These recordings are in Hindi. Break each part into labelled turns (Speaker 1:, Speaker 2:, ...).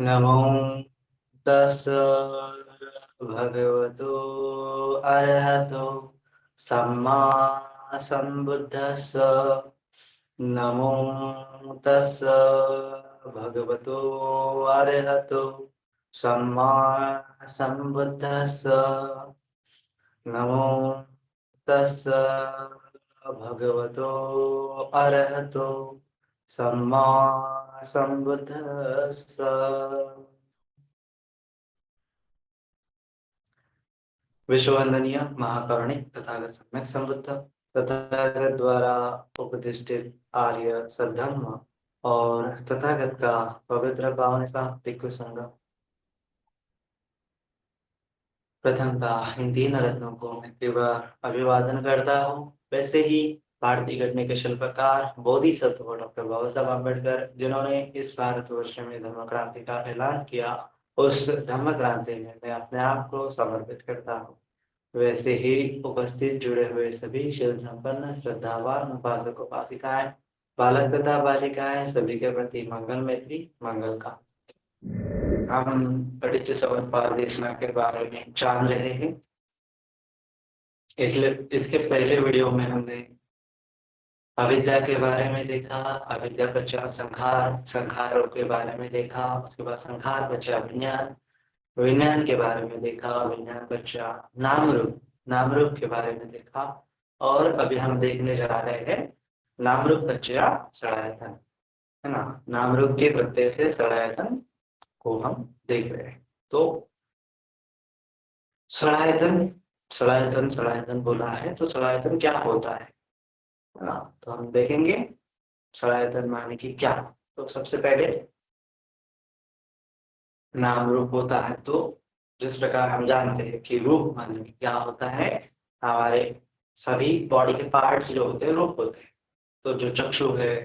Speaker 1: नमो तस् भगवतो अरहतो सम्मा सम्बुद्धस्स। नमो तस् भगवतो अरहतो सम्मा सम्बुद्धस्स। नमो तस् भगवतो अरहतो सम्मा सम्बुद्धस्स। विश्ववंदनीय महाकरुणिक तथागत सम्यक संबुद्ध तथागत द्वारा उपदिष्टित आर्य सद्धम्म और तथागत का पवित्र पावन सा भिक्षु संघ। प्रथमतः इन तीन रत्नों को मैं तीव्र अभिवादन करता हूँ। वैसे ही भारतीय घटने के शिल्पकार बोधिसत्व डॉक्टर बाबा साहब अम्बेडकर, जिन्होंने इस भारतवर्ष में धर्म क्रांति का ऐलान किया, उस धर्म क्रांति में मैं अपने आप को समर्पित करता हूँ। वैसे ही उपस्थित जुड़े हुए सभी शील संपन्न श्रद्धावान उपासक उपासिकाएं, बालक तथा बालिकाएं, सभी के प्रति मंगल मैत्री मंगल का। हम पटिच्च समुपपादेशना के बारे में जान रहे हैं। इसलिए इसके पहले वीडियो में हमने अविद्या के बारे में देखा, अविद्या पश्चात संखार, संखारों के बारे में देखा, उसके बाद संखार पश्चात विज्ञान, विज्ञान के बारे में देखा, विज्ञान पश्चात नाम रूप, नाम रूप के बारे में देखा, और अभी हम देखने जा रहे हैं नाम रूप पश्चात सड़ायतन, है ना। नाम रूप के प्रत्यय से सड़ायतन को हम देख रहे हैं। तो सड़ायतन सड़ायतन सड़ायतन बोला है, तो सड़ायतन क्या होता है ना, तो हम देखेंगे सड़ायतन माने कि क्या। तो सबसे पहले नाम रूप होता है, तो जिस प्रकार हम जानते हैं कि रूप माने कि क्या होता है, हमारे सभी बॉडी के पार्ट्स जो होते हैं रूप होते हैं। तो जो चक्षु है,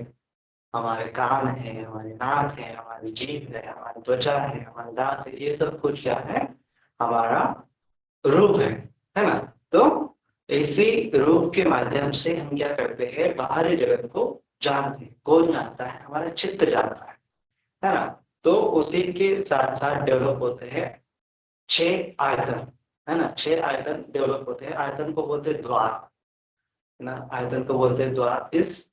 Speaker 1: हमारे कान है, हमारी नाक है, हमारी जीभ है, हमारी त्वचा है, हमारे दांत है, ये सब कुछ क्या है, हमारा रूप है ना। तो इसी रूप के माध्यम से हम क्या करते हैं, बाहरी जगत को जानते हैं। कौन जानता है, हमारा चित्त जानता है ना। तो उसी के साथ साथ डेवलप होते हैं छह आयतन, है ना। छह आयतन डेवलप होते हैं। आयतन को बोलते हैं द्वार, है ना। आयतन को बोलते हैं द्वार। इस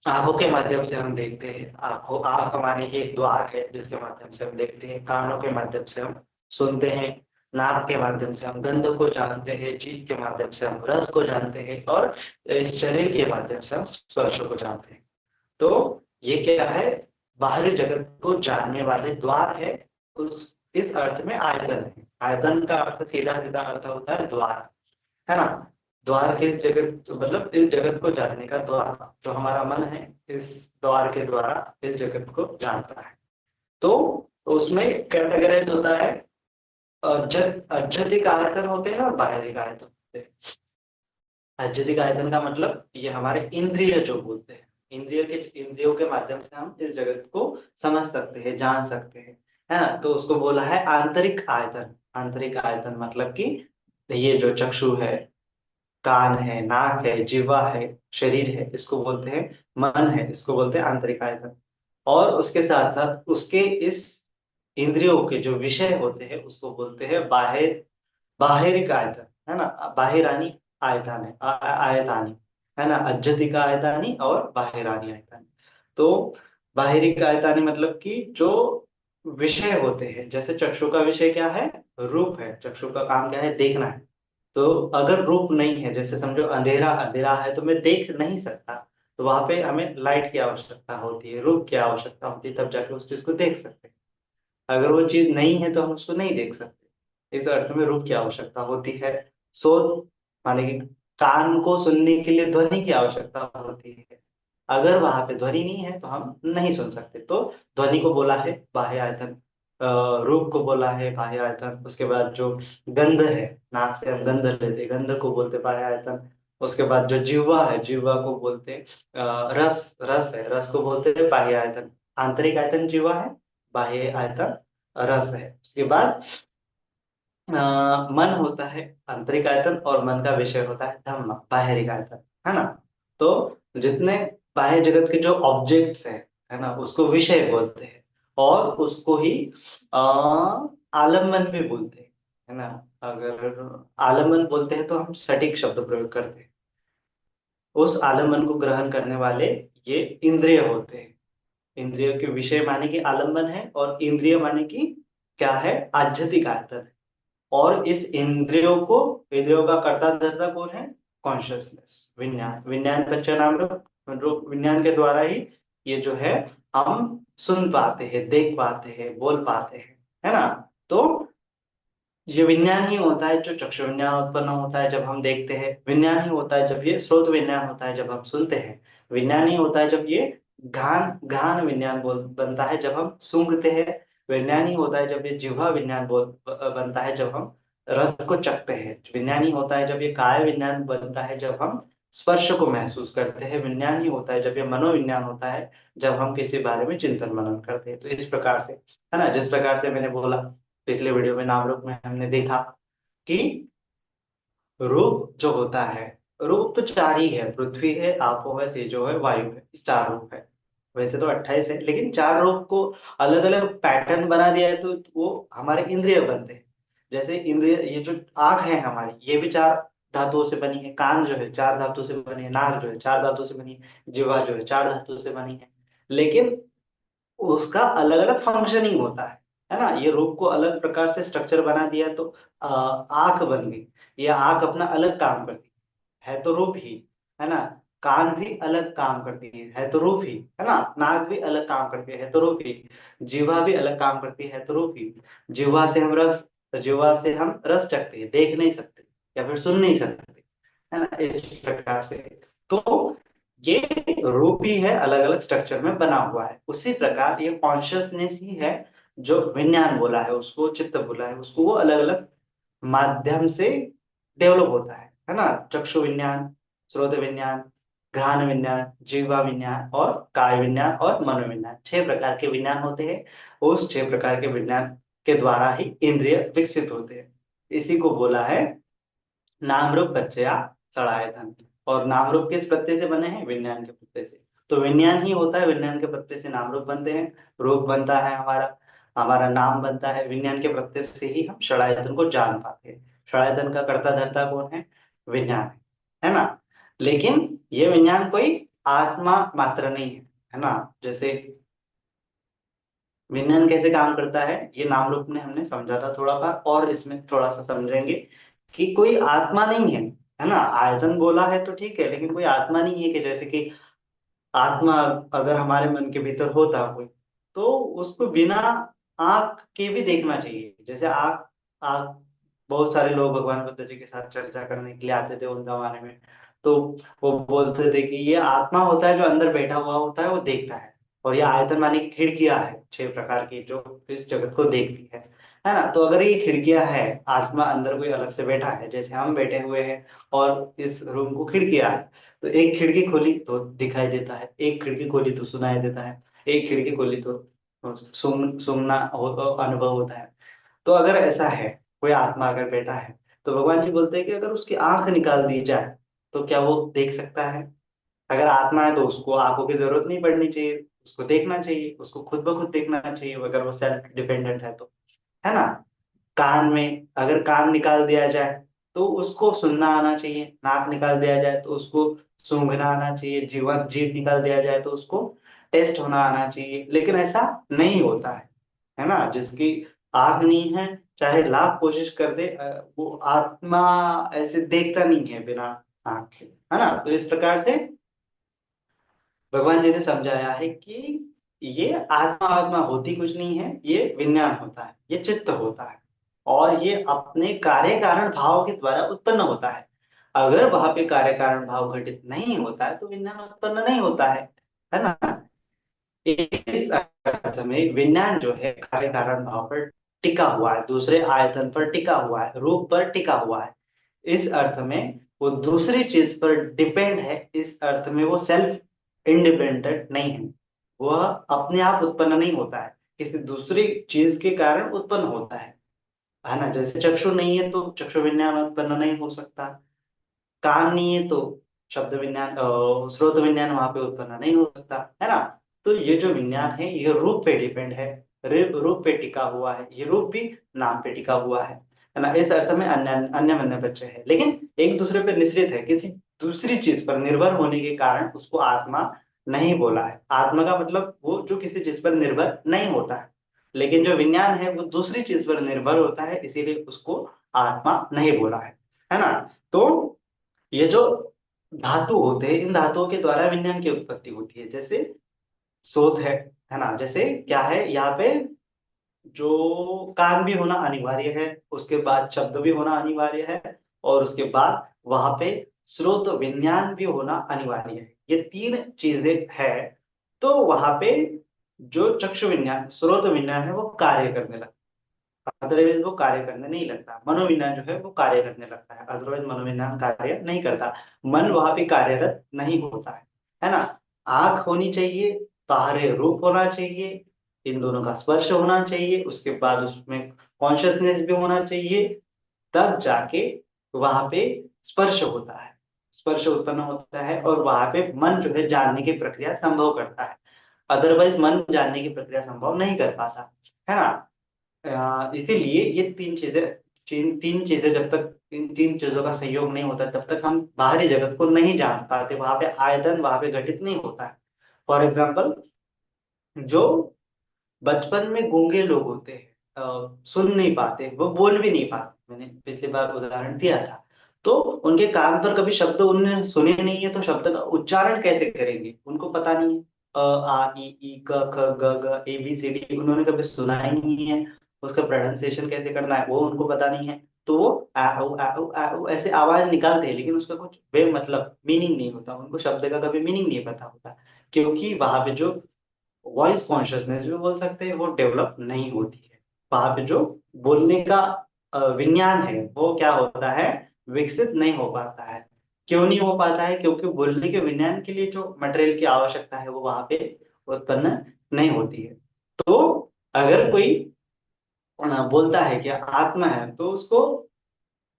Speaker 1: आंखों के माध्यम से हम देखते हैं, आंख हमारी एक द्वार है जिसके माध्यम से हम देखते हैं। कानों के माध्यम से हम सुनते हैं, नाक के माध्यम से हम गंध को जानते हैं, जीभ के माध्यम से हम रस को जानते हैं, और इस शरीर के माध्यम से हम स्पर्श को जानते हैं। तो ये क्या है, बाहरी जगत को जानने वाले द्वार है। उस इस अर्थ में आयतन है। आयतन का अर्थ सीधा सीधा अर्थ होता है द्वार, है ना। द्वार के जगत मतलब इस जगत को जानने का द्वार, जो हमारा मन है इस द्वार के द्वारा इस जगत को जानता है। तो उसमें कैटेगराइज होता है, अत्यधिक आयतन होते हैं और बाहरी आयतन होते हैं। अत्यधिक आयतन का मतलब ये हमारे इंद्रिय जो बोलते हैं, इंद्रियों के माध्यम से हम इस जगत को समझ सकते हैं, जान सकते हैं, है ना। तो उसको बोला है आंतरिक आयतन। आंतरिक आयतन मतलब कि ये जो चक्षु है, कान है, नाक है, जिह्वा है, शरीर है, इसको बोलते हैं मन है, इसको बोलते हैं आंतरिक आयतन। और उसके साथ साथ उसके इस इंद्रियों के जो विषय होते हैं उसको बोलते हैं बाहिरिक आयतन, है ना। बाहिरानी आयतन है, आयतानी, है ना। अज्जतिका आयतानी और बाहिरानी आयतानी। तो बाहिरिक आयतानी मतलब कि जो विषय होते हैं, जैसे चक्षु का विषय क्या है, रूप है। चक्षु का काम क्या है, देखना है। तो अगर रूप नहीं है, जैसे समझो अंधेरा अंधेरा है तो मैं देख नहीं सकता, तो वहां पे हमें लाइट की आवश्यकता होती है, रूप की आवश्यकता होती है, तब जाके उस चीज को देख सकते हैं। अगर वो चीज नहीं है तो हम उसको नहीं देख सकते। इस अर्थ में रूप की आवश्यकता होती है। सो माने कि कान को सुनने के लिए ध्वनि की आवश्यकता होती है। अगर वहां पे ध्वनि नहीं है तो हम नहीं सुन सकते। तो ध्वनि को बोला है बाह्य आयतन, रूप को बोला है बाह्य आयतन। उसके बाद जो गंध है, नाक से हम गंध लेते हैं, गंध को बोलते बाह्य आयतन। उसके बाद जो जिह्वा है, जिह्वा को बोलते रस, रस है, रस को बोलते हैं बाह्य आयतन। आंतरिक आयतन जिह्वा है, बाह्य आयतन रस है। उसके बाद मन होता है आंतरिक आयतन, और मन का विषय होता है धम्म, बाहरी आयतन, है ना। तो जितने बाह्य जगत के जो ऑब्जेक्ट्स हैं, है ना, उसको विषय बोलते हैं। और उसको ही आलम्बन भी बोलते हैं, है ना। अगर आलम्बन बोलते हैं तो हम सटीक शब्द प्रयोग करते हैं। उस आलम्बन को ग्रहण करने वाले ये इंद्रिय होते हैं। इंद्रिय के विषय माने कि आलम्बन है, और इंद्रिय माने कि क्या है, आध्यात्मिक आयतन है। और इस इंद्रियों का कर्ता धर्ता कौन है, कॉन्शियसनेस, विज्ञान। विज्ञान पश्च नाम रूप, विज्ञान के द्वारा ही ये जो है हम सुन पाते हैं, देख पाते हैं, बोल पाते हैं, है ना। तो ये विज्ञान ही होता है जो चक्षु विज्ञान उत्पन्न होता है जब हम देखते हैं। विज्ञान ही होता है जब ये श्रोत विज्ञान होता है जब हम सुनते हैं। विज्ञान ही होता है जब ये घान घान विज्ञान बोल बनता है जब हम सूंघते हैं। विज्ञान ही होता है जब ये जिह्वा विज्ञान बनता है जब हम रस को चखते हैं। विज्ञान ही होता है जब ये काय विज्ञान बनता है जब हम स्पर्श को महसूस करते हैं। विज्ञान ही होता है जब ये मनोविज्ञान होता है जब हम किसी बारे में चिंतन मनन करते हैं। तो इस प्रकार से, है ना, जिस प्रकार से मैंने बोला पिछले वीडियो में, नाम रूप में हमने देखा कि रूप जो होता है, रूप तो चार ही है, पृथ्वी है, आपो है, तेजो है, वायु है, चार रूप है। वैसे तो 28 है, लेकिन चार रूप को अलग अलग पैटर्न बना दिया है तो वो हमारे इंद्रिय बनते हैं। जैसे इंद्रिय, ये जो आंख है हमारी, ये भी चार धातुओं से बनी है। कान जो है चार धातु से बनी है। नाक जो है चार धातु से बनी है। जिह्वा जो है चार धातु से बनी है। लेकिन उसका अलग अलग फंक्शनिंग होता है ना। ये रूप को अलग प्रकार से स्ट्रक्चर बना दिया तो आंख बन गई। ये आंख अपना अलग काम करती है तो रूप ही, है ना। कान भी अलग काम करती है तो रूप ही, है ना। नाक भी अलग काम करती है तो रूप ही। जीवा भी अलग काम करती है तो रूप ही। जीवा से हम रस चखते हैं, देख नहीं सकते या फिर सुन नहीं सकते, है ना, इस प्रकार से। तो ये रूप ही है, अलग अलग स्ट्रक्चर में बना हुआ है। उसी प्रकार ये कॉन्शियसनेस ही है जो विज्ञान बोला है उसको, चित्त बोला है उसको, वो अलग अलग माध्यम से डेवलप होता है ना। चक्षु विज्ञान, श्रोत विज्ञान, घ्राण विज्ञान, जीवा विज्ञान और काय विज्ञान और मनोविज्ञान, 6 प्रकार के विज्ञान होते हैं। उस 6 प्रकार के विज्ञान के द्वारा ही इंद्रिय विकसित होते हैं। इसी को बोला है नाम रूप प्रत्यय सड़ायधन। और नाम रूप किस प्रत्यय से बने हैं, विज्ञान के प्रत्यय से। तो विज्ञान ही होता है, विज्ञान के प्रत्यय से नाम रूप बनते हैं। रूप बनता है हमारा, हमारा नाम बनता है। विज्ञान के प्रत्यय से ही हम षडायतन को जान पाते हैं। षडायतन का कर्ता धर्ता कौन है, विज्ञान है ना। लेकिन ये विज्ञान कोई आत्मा मात्र नहीं है ना। जैसे विज्ञान कैसे काम करता है ये नाम रूप में हमने समझा था थोड़ा सा, और इसमें थोड़ा सा समझेंगे कि कोई आत्मा नहीं है ना। आयतन बोला है तो ठीक है, लेकिन कोई आत्मा नहीं है कि जैसे कि आत्मा अगर हमारे मन के भीतर होता कोई, तो उसको बिना आंख के भी देखना चाहिए। जैसे आंख आंख बहुत सारे लोग भगवान बुद्ध जी के साथ चर्चा करने के लिए आते थे उन जमाने में। तो वो बोलते थे कि ये आत्मा होता है जो अंदर बैठा हुआ होता है, वो देखता है। और ये आयतन माने की खिड़कियां है 6 प्रकार की जो इस जगत को देखती है ना। तो अगर ये खिड़कियां है, आत्मा अंदर कोई अलग से बैठा है, जैसे हम बैठे हुए हैं और इस रूम को खिड़कियां है, तो एक खिड़की खोली तो दिखाई देता है, एक खिड़की खोली तो सुनाई देता है, एक खिड़की खोली तो सुनना अनुभव होता है। तो अगर ऐसा है, कोई आत्मा अगर बैठा है, तो भगवान जी बोलते हैं कि अगर उसकी आंख निकाल दी जाए तो क्या वो देख सकता है। अगर आत्मा है तो उसको आंखों की जरूरत नहीं पड़नी चाहिए, उसको देखना चाहिए, उसको खुद ब खुद देखना चाहिए अगर वो सेल्फ डिपेंडेंट है तो, है ना। कान में अगर कान निकाल दिया जाए तो उसको सुनना आना चाहिए। नाक निकाल दिया जाए तो उसको सूंघना आना चाहिए। जीभ निकाल दिया जाए तो उसको टेस्ट होना आना चाहिए। लेकिन ऐसा नहीं होता है ना। जिसकी आंख नहीं है, चाहे लाख कोशिश कर दे, वो आत्मा ऐसे देखता नहीं है बिना आंख के, है ना। तो इस प्रकार से भगवान जी ने समझाया है कि ये आत्मा आत्मा होती कुछ नहीं है, ये विज्ञान होता है, ये चित्त होता है। और ये अपने कार्य कारण भाव के द्वारा उत्पन्न होता है। अगर वहां पे कार्य कारण भाव घटित नहीं होता है तो विज्ञान उत्पन्न नहीं होता है ना। इस अर्थ में विज्ञान जो है कार्य कारण भाव पर टिका हुआ है, दूसरे आयतन पर टिका हुआ है, रूप पर टिका हुआ है। इस अर्थ में वो दूसरी चीज पर डिपेंड है। इस अर्थ में वो सेल्फ इंडिपेंडेंट नहीं है। वह अपने आप उत्पन्न नहीं होता है, किसी दूसरी चीज के कारण उत्पन्न होता है ना। जैसे चक्षु नहीं है तो चक्षु विज्ञान उत्पन्न नहीं हो सकता। कान नहीं है तो शब्द विज्ञान, श्रोत विज्ञान वहां पे उत्पन्न नहीं हो सकता, है ना। तो ये जो विज्ञान है ये रूप पे डिपेंड है, रूप पे टिका हुआ है, ये रूप भी नाम पे टिका हुआ है ना। इस अर्थ में अन्य अन्य मन्य बच्चे है, लेकिन एक दूसरे पे निश्रित है, किसी दूसरी चीज पर निर्भर होने के कारण उसको आत्मा नहीं बोला है। आत्मा का मतलब वो जो किसी चीज पर निर्भर नहीं होता है, लेकिन जो विज्ञान है वो दूसरी चीज पर निर्भर होता है, इसीलिए उसको आत्मा नहीं बोला है ना। तो ये जो धातु होते हैं, इन धातुओं के द्वारा विज्ञान की उत्पत्ति होती है। जैसे स्रोत है ना, जैसे क्या है यहाँ पे, जो कान भी होना अनिवार्य है, उसके बाद शब्द भी होना अनिवार्य है, और उसके बाद वहां पे स्रोत विज्ञान भी होना अनिवार्य है। ये तीन चीजें है, तो वहां पे जो चक्षु विज्ञान स्रोत विज्ञान है वो कार्य करने लगता है, अदरवाइज वो कार्य करने नहीं लगता। मनोविज्ञान जो है वो कार्य करने लगता है, अदरवाइज मनोविज्ञान कार्य नहीं करता, मन वहां पे कार्यरत नहीं होता है ना। आंख होनी चाहिए, बाहरी रूप होना चाहिए, इन दोनों का स्पर्श होना चाहिए, उसके बाद उसमें कॉन्शियसनेस भी होना चाहिए, तब जाके वहां पे स्पर्श होता है, स्पर्श उत्पन्न होता है, और वहां पे मन जो है जानने की प्रक्रिया संभव करता है। अदरवाइज मन जानने की प्रक्रिया संभव नहीं कर पाता है ना। इसीलिए ये तीन चीजें जब तक इन तीन चीजों का संयोग नहीं होता, तब तक हम बाहरी जगत को नहीं जान पाते, वहां पे आयतन वहां पे घटित नहीं होता है। फॉर एग्जाम्पल, जो बचपन में गूंगे लोग होते हैं, सुन नहीं पाते, वो बोल भी नहीं पाते, मैंने पिछली बार उदाहरण दिया था। तो उनके कान पर कभी शब्द उन्होंने सुने नहीं है, तो शब्द का उच्चारण कैसे करेंगे उनको पता नहीं है। आ ई ई क ख ग घ ए बी सी डी उन्होंने कभी सुना ही नहीं है, उसका प्रोनाउंसिएशन कैसे करना है वो उनको पता नहीं है। तो वो आ उ ऐसे आवाज निकालते हैं, लेकिन उसका कुछ बे मतलब मीनिंग नहीं होता, उनको शब्द का कभी मीनिंग नहीं पता होता, क्योंकि वहां पे जो वॉइस कॉन्शियसनेस भी बोल सकते हैं वो डेवलप नहीं होती है। वहां पे जो बोलने का विज्ञान है वो क्या होता है, विकसित नहीं हो पाता है। क्यों नहीं हो पाता है, क्योंकि बोलने के विज्ञान के लिए जो मटेरियल की आवश्यकता है वो वहां पे उत्पन्न नहीं होती है। तो अगर कोई बोलता है कि आत्मा है, तो उसको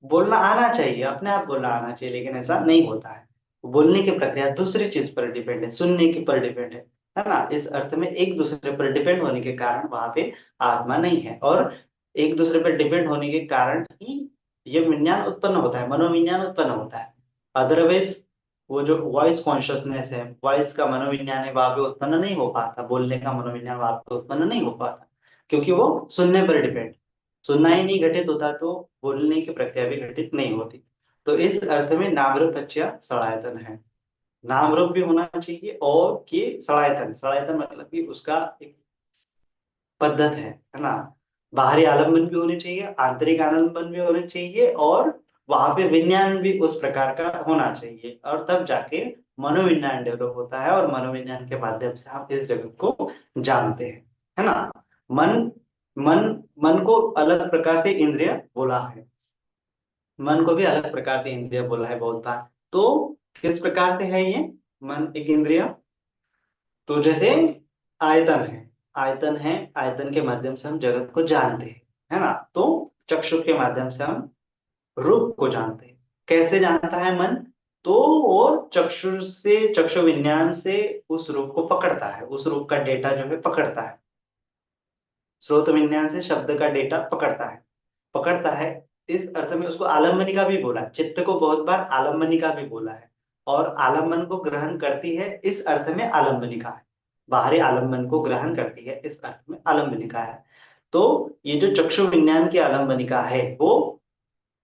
Speaker 1: बोलना आना चाहिए, अपने आप बोलना आना चाहिए, लेकिन ऐसा नहीं होता है। बोलने की प्रक्रिया दूसरी चीज पर डिपेंड है, सुनने के पर डिपेंड है ना। इस अर्थ में एक दूसरे पर डिपेंड होने के कारण वहां पे आत्मा नहीं है, और एक दूसरे पर डिपेंड होने के कारण ही ये विज्ञान उत्पन्न होता है, मनोविज्ञान उत्पन्न होता है। अदरवाइज वो जो वॉइस कॉन्शियसनेस है, वॉइस का मनोविज्ञान है, वहां पे उत्पन्न नहीं हो पाता, बोलने का मनोविज्ञान वहां पे उत्पन्न नहीं हो पाता, क्योंकि वो सुनने पर डिपेंड, सुनना ही नहीं घटित होता तो बोलने की प्रक्रिया भी घटित नहीं होती। तो इस अर्थ में नाम रूप पश्य सलायतन है, नाम रूप भी होना चाहिए, और कि सलायतन, सलायतन मतलब कि उसका एक पद्धत है ना। बाहरी आलम्बन भी होने चाहिए, आंतरिक आलम्बन भी होने चाहिए, और वहां पे विज्ञान भी उस प्रकार का होना चाहिए, और तब जाके मनोविज्ञान डेवलप होता है, और मनोविज्ञान के माध्यम से हम इस जगत को जानते हैं, है ना। मन मन मन को अलग प्रकार से इंद्रिय बोला है, मन को भी अलग प्रकार से इंद्रिय बोला है बहुत बार। तो किस प्रकार से है ये मन एक इंद्रिय, तो जैसे आयतन है, आयतन है, आयतन के माध्यम से हम जगत को जानते हैं, है ना। तो चक्षु के माध्यम से हम रूप को जानते हैं। कैसे जानता है मन, तो वो चक्षु से, चक्षु विज्ञान से उस रूप को पकड़ता है, उस रूप का डेटा जो है पकड़ता है, स्रोत विज्ञान से शब्द का डेटा पकड़ता है। इस अर्थ में उसको आलम्बनिका भी बोला, चित्त को बहुत बार आलम्बनिका भी बोला है, और आलम्बन को ग्रहण करती है, इस अर्थ में आलम्बनिका है, बाहरी आलम्बन को ग्रहण करती है, इस अर्थ में आलम्बनिका है। तो ये जो चक्षु विज्ञान की आलम्बनिका है वो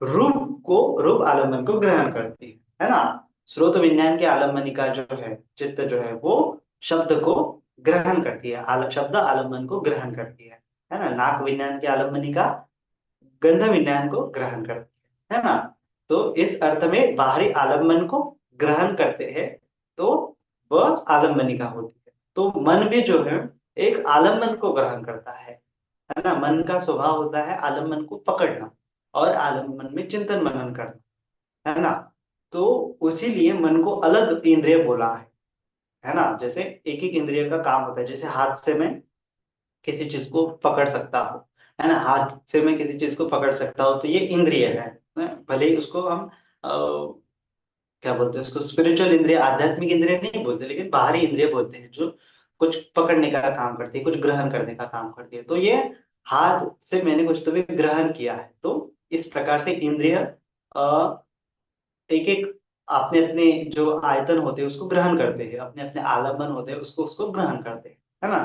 Speaker 1: रूप आलम्बन को ग्रहण करती है ना। स्रोत विज्ञान की आलम्बनिका जो है, चित्त जो है वो शब्द को ग्रहण करती है, शब्द आलम्बन को ग्रहण करती है ना। नाक विज्ञान की आलम्बनिका गंध विज्ञान को ग्रहण करती है ना। तो इस अर्थ में बाहरी आलम्बन को ग्रहण करते हैं, तो वह आलम्बनिका होती है। तो मन भी जो है एक आलम्बन को ग्रहण करता है ना। मन का स्वभाव होता है आलम्बन को पकड़ना, और आलम्बन में चिंतन मनन करना, है ना। तो उसीलिए मन को अलग इंद्रिय बोला है ना। जैसे एक एक इंद्रिय का काम होता है, जैसे हाथ से मैं किसी चीज को पकड़ सकता हूँ, है ना, हाथ से मैं किसी चीज को पकड़ सकता हूँ, तो ये इंद्रिय है। भले ही उसको हम क्या बोलते हैं, उसको स्पिरिचुअल इंद्रिय, आध्यात्मिक इंद्रिय नहीं बोलते, लेकिन बाहरी इंद्रिय बोलते हैं, जो कुछ पकड़ने का काम करती है, कुछ ग्रहण करने का काम करती है। तो ये हाथ से मैंने कुछ तो भी ग्रहण किया है, तो इस प्रकार से इंद्रिय एक एक अपने अपने जो आयतन होते हैं उसको ग्रहण करते हैं, अपने अपने आलम्बन होते हैं उसको उसको ग्रहण करते हैं, है ना।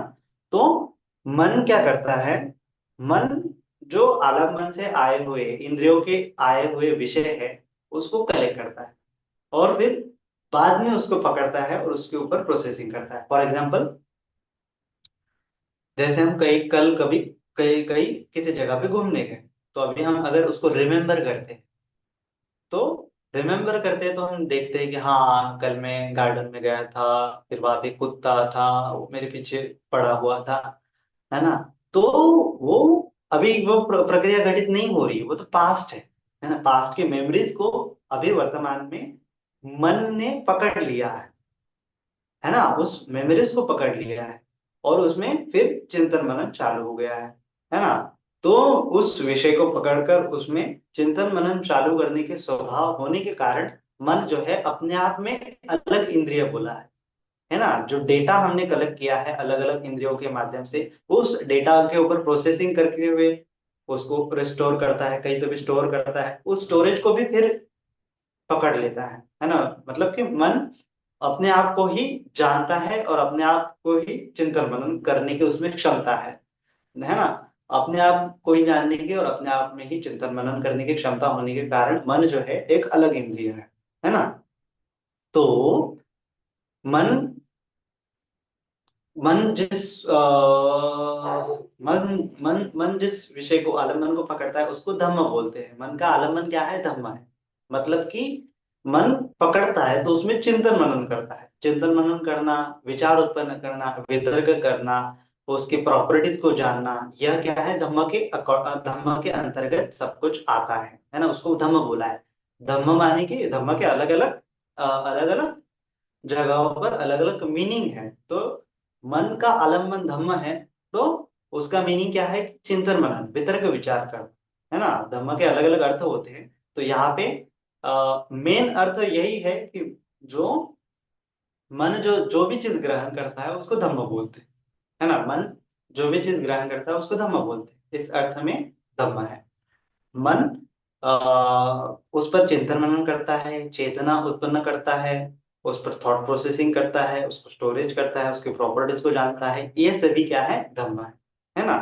Speaker 1: तो मन क्या करता है, मन जो आलम्बन से आए हुए इंद्रियों के आए हुए विषय है उसको कलेक्ट करता है, और फिर बाद में उसको पकड़ता है और उसके ऊपर प्रोसेसिंग करता है। फॉर एग्जाम्पल, जैसे हम कहीं कल कभी कहीं कहीं किसी जगह पे घूमने गए, तो अभी हम अगर उसको रिमेम्बर करते हैं, तो रिमेम्बर करते हैं तो हम देखते हैं कि हाँ कल मैं गार्डन में गया था, फिर वहां पे कुत्ता था वो मेरे पीछे पड़ा हुआ था, है ना। तो वो अभी वो प्रक्रिया घटित नहीं हो रही, वो तो पास्ट है ना। पास्ट के मेमोरीज को अभी वर्तमान में मन ने पकड़ लिया है ना, उस मेमोरीज को पकड़ लिया है, और उसमें फिर चिंतन मनन चालू हो गया है ना। तो उस विषय को पकड़कर उसमें चिंतन मनन चालू करने के स्वभाव होने के कारण मन जो है अपने आप में अलग इंद्रिय बोला है ना। जो डेटा हमने कलेक्ट किया है अलग अलग इंद्रियों के माध्यम से, उस डेटा के ऊपर प्रोसेसिंग करते हुए उसको रिस्टोर करता है, कहीं तो भी स्टोर करता है, उस स्टोरेज को भी फिर पकड़ लेता है ना। मतलब कि मन अपने आप को ही जानता है और अपने आप को ही चिंतन मनन करने की उसमें क्षमता है ना। अपने आप को ही जानने की और अपने आप में ही चिंतन मनन करने की क्षमता होने के कारण मन जो है एक अलग इंद्रिय है ना। तो मन मन जिस मन मन मन जिस विषय को आलम्बन को पकड़ता है उसको धम्म बोलते हैं। मन का आलम्बन क्या है, धम्म है। मतलब कि मन पकड़ता है तो उसमें चिंतन मनन करता है। चिंतन मनन करना, विचार उत्पन्न करना, वितर्क करना, उसकी प्रॉपर्टीज को जानना, यह क्या है, धम्म के अंतर्गत सब कुछ आता है ना। उसको धम्म बोला है। धम्म माने कि धम्म के अलग अलग अलग अलग जगहों पर अलग अलग मीनिंग है। तो मन का आलम्बन धम्म है, तो उसका मीनिंग क्या है, चिंतन मनन वितर्क विचार कर, है ना। धम्म के अलग अलग अर्थ होते हैं, तो यहाँ पे मेन अर्थ यही है कि जो मन जो जो भी चीज ग्रहण करता है उसको धम्म बोलते हैं, है ना। मन जो भी चीज ग्रहण करता है उसको धम्म बोलते हैं, इस अर्थ में धम्म है। मन उस पर चिंतन मनन करता है, चेतना उत्पन्न करता है, उस पर थॉट प्रोसेसिंग करता है, उसको स्टोरेज करता है, उसकी प्रॉपर्टीज को जानता है, ये सभी क्या है, धम्म है ना।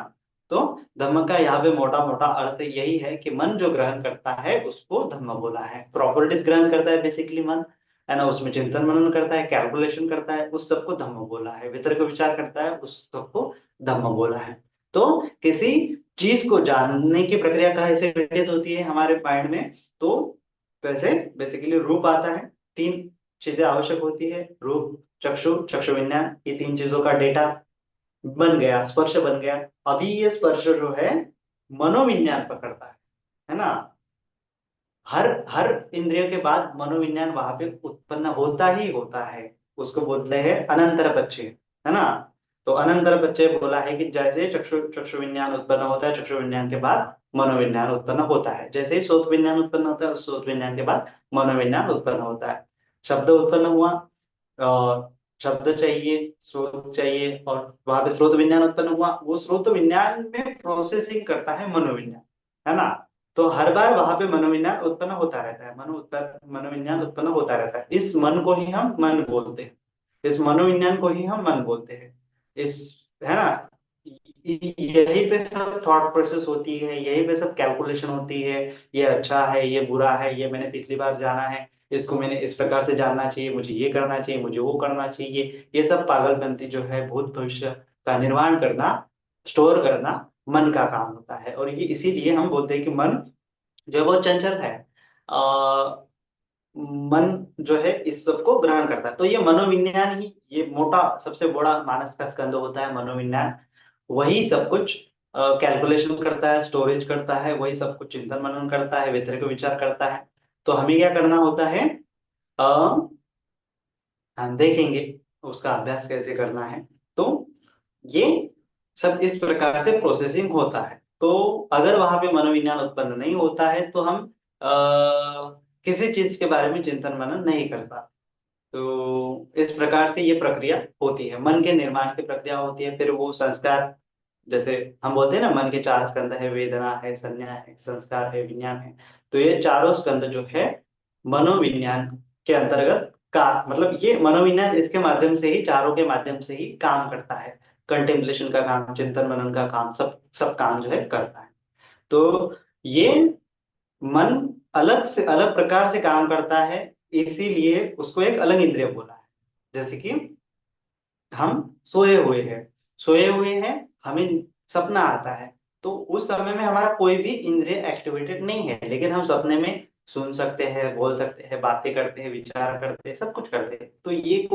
Speaker 1: तो धम्म का यहाँ पे मोटा मोटा अर्थ यही है कि मन जो ग्रहण करता है उसको धम्म बोला है। प्रॉपर्टीज ग्रहण करता है बेसिकली मन, है ना। उसमें चिंतन मनन करता है, कैलकुलेशन करता है, उस सबको धम्म बोला है। वितर्क विचार करता है, उस सबको धम्म बोला है। तो किसी चीज को जानने की प्रक्रिया कैसे घटित होती है हमारे माइंड में, तो वैसे बेसिकली रूप आता है। तीन चीजें आवश्यक होती है, रूप, चक्षु, चक्षु विज्ञान, ये तीन चीजों का डेटा बन गया, स्पर्श बन गया। अभी ये स्पर्श जो है मनोविज्ञान पकड़ता है ना। हर हर इंद्रिय के बाद मनोविज्ञान वहां पे उत्पन्न होता ही होता है। उसको बोलते हैं अनंतर पक्षी, है ना। तो अनंतर पक्षी बोला है कि जैसे चक्षु चक्षु विज्ञान उत्पन्न होता है, चक्षु विज्ञान के बाद मनोविज्ञान उत्पन्न होता है। जैसे ही श्रोत विज्ञान उत्पन्न होता है, उस श्रोत विज्ञान के बाद मनोविज्ञान उत्पन्न होता है। शब्द उत्पन्न हुआ, और शब्द चाहिए, स्रोत चाहिए, और वहां पे स्रोत विज्ञान उत्पन्न हुआ, वो स्रोत विज्ञान में प्रोसेसिंग करता है मनोविज्ञान, है ना। तो हर बार वहां पे मनोविज्ञान उत्पन्न होता रहता है, मनोविज्ञान उत्पन्न होता रहता है। इस मन को ही हम मन बोलते हैं, इस मनोविज्ञान को ही हम मन बोलते हैं। इस, है ना, यही पे सब थॉट प्रोसेस होती है, यही पे सब कैलकुलेशन होती है। ये अच्छा है, ये बुरा है, ये मैंने पिछली बार जाना है, इसको मैंने इस प्रकार से जानना चाहिए, मुझे ये करना चाहिए, मुझे वो करना चाहिए। ये सब पागलपंती जो है भूत भविष्य का निर्माण करना, स्टोर करना मन का काम होता है। और ये इसीलिए हम बोलते हैं कि मन जो है बहुत चंचल है। आ, मन जो है इस सब को ग्रहण करता है। तो ये मनोविज्ञान ही, ये मोटा सबसे बड़ा मानस का स्कंद होता है मनोविज्ञान। वही सब कुछ कैलकुलेशन करता है, स्टोरेज करता है, वही सब कुछ चिंतन मनन करता है, वितर्क विचार करता है। तो हमें क्या करना होता है, अ, हम देखेंगे उसका अभ्यास कैसे करना है। तो ये सब इस प्रकार से प्रोसेसिंग होता है। तो अगर वहां पे मनोविज्ञान उत्पन्न नहीं होता है तो हम किसी चीज के बारे में चिंतन मनन नहीं कर पाते, तो इस प्रकार से ये प्रक्रिया होती है, मन के निर्माण की प्रक्रिया होती है। फिर वो संस्कार, जैसे हम बोलते हैं ना, मन के 4 स्कंद है, वेदना है, संज्ञा है, संस्कार है, विज्ञान है। तो ये चारों स्कंद जो है मनोविज्ञान के अंतर्गत का, मतलब ये मनोविज्ञान इसके माध्यम से ही, चारों के माध्यम से ही काम करता है। कंटेम्पलेशन का काम, चिंतन मनन का काम, सब सब काम जो है करता है। तो ये मन अलग से अलग प्रकार से काम करता है, इसीलिए उसको एक अलग इंद्रिय बोला है। जैसे कि हम सोए हुए हैं, हमें सपना आता है, तो उस समय में हमारा कोई भी इंद्रिय एक्टिवेटेड नहीं है, लेकिन हम सपने में सुन सकते हैं, बोल सकते हैं, बातें करते हैं, विचार करते हैं, सब कुछ करते हैं। तो ये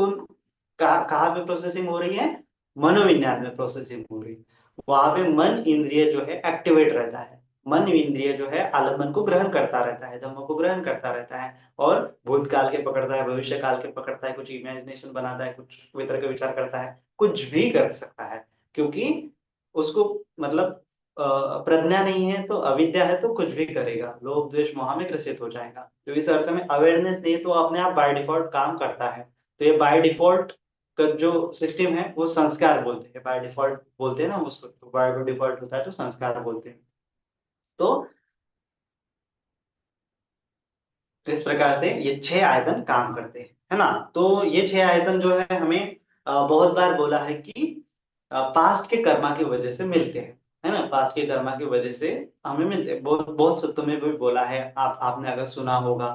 Speaker 1: कहाँ पे प्रोसेसिंग हो रही है? मनोविज्ञान में प्रोसेसिंग हो रही है। वहां पे मन इंद्रिय जो है एक्टिवेट रहता है। मन इंद्रिय जो है आलम्बन को ग्रहण करता रहता है, धम्मों को ग्रहण करता रहता है, और भूतकाल के पकड़ता है, भविष्य काल के पकड़ता है, कुछ इमेजिनेशन बनाता है, कुछ वितर्क विचार करता है, कुछ भी कर सकता है। क्योंकि उसको मतलब प्रज्ञा नहीं है तो, अविद्या है तो कुछ भी करेगा, लोभ द्वेष मोह में ग्रसित हो जाएगा। तो इस अर्थ में अवेयरनेस नहीं तो अपने आप बाय डिफॉल्ट काम करता है। तो ये बाय डिफॉल्ट का जो सिस्टम है वो संस्कार बोलते हैं, बाय डिफॉल्ट बोलते हैं ना उसको, तो बाय डिफॉल्ट होता है तो संस्कार बोलते हैं। तो इस प्रकार से ये 6 आयतन काम करते हैं, है ना। तो ये 6 आयतन जो है हमें बहुत बार बोला है कि पास्ट के कर्मा की वजह से मिलते हैं, है ना। पास्ट के कर्मा की वजह से हमें मिलते हैं। बहुत बहुत सूत्रों में भी बोला है, आपने अगर सुना होगा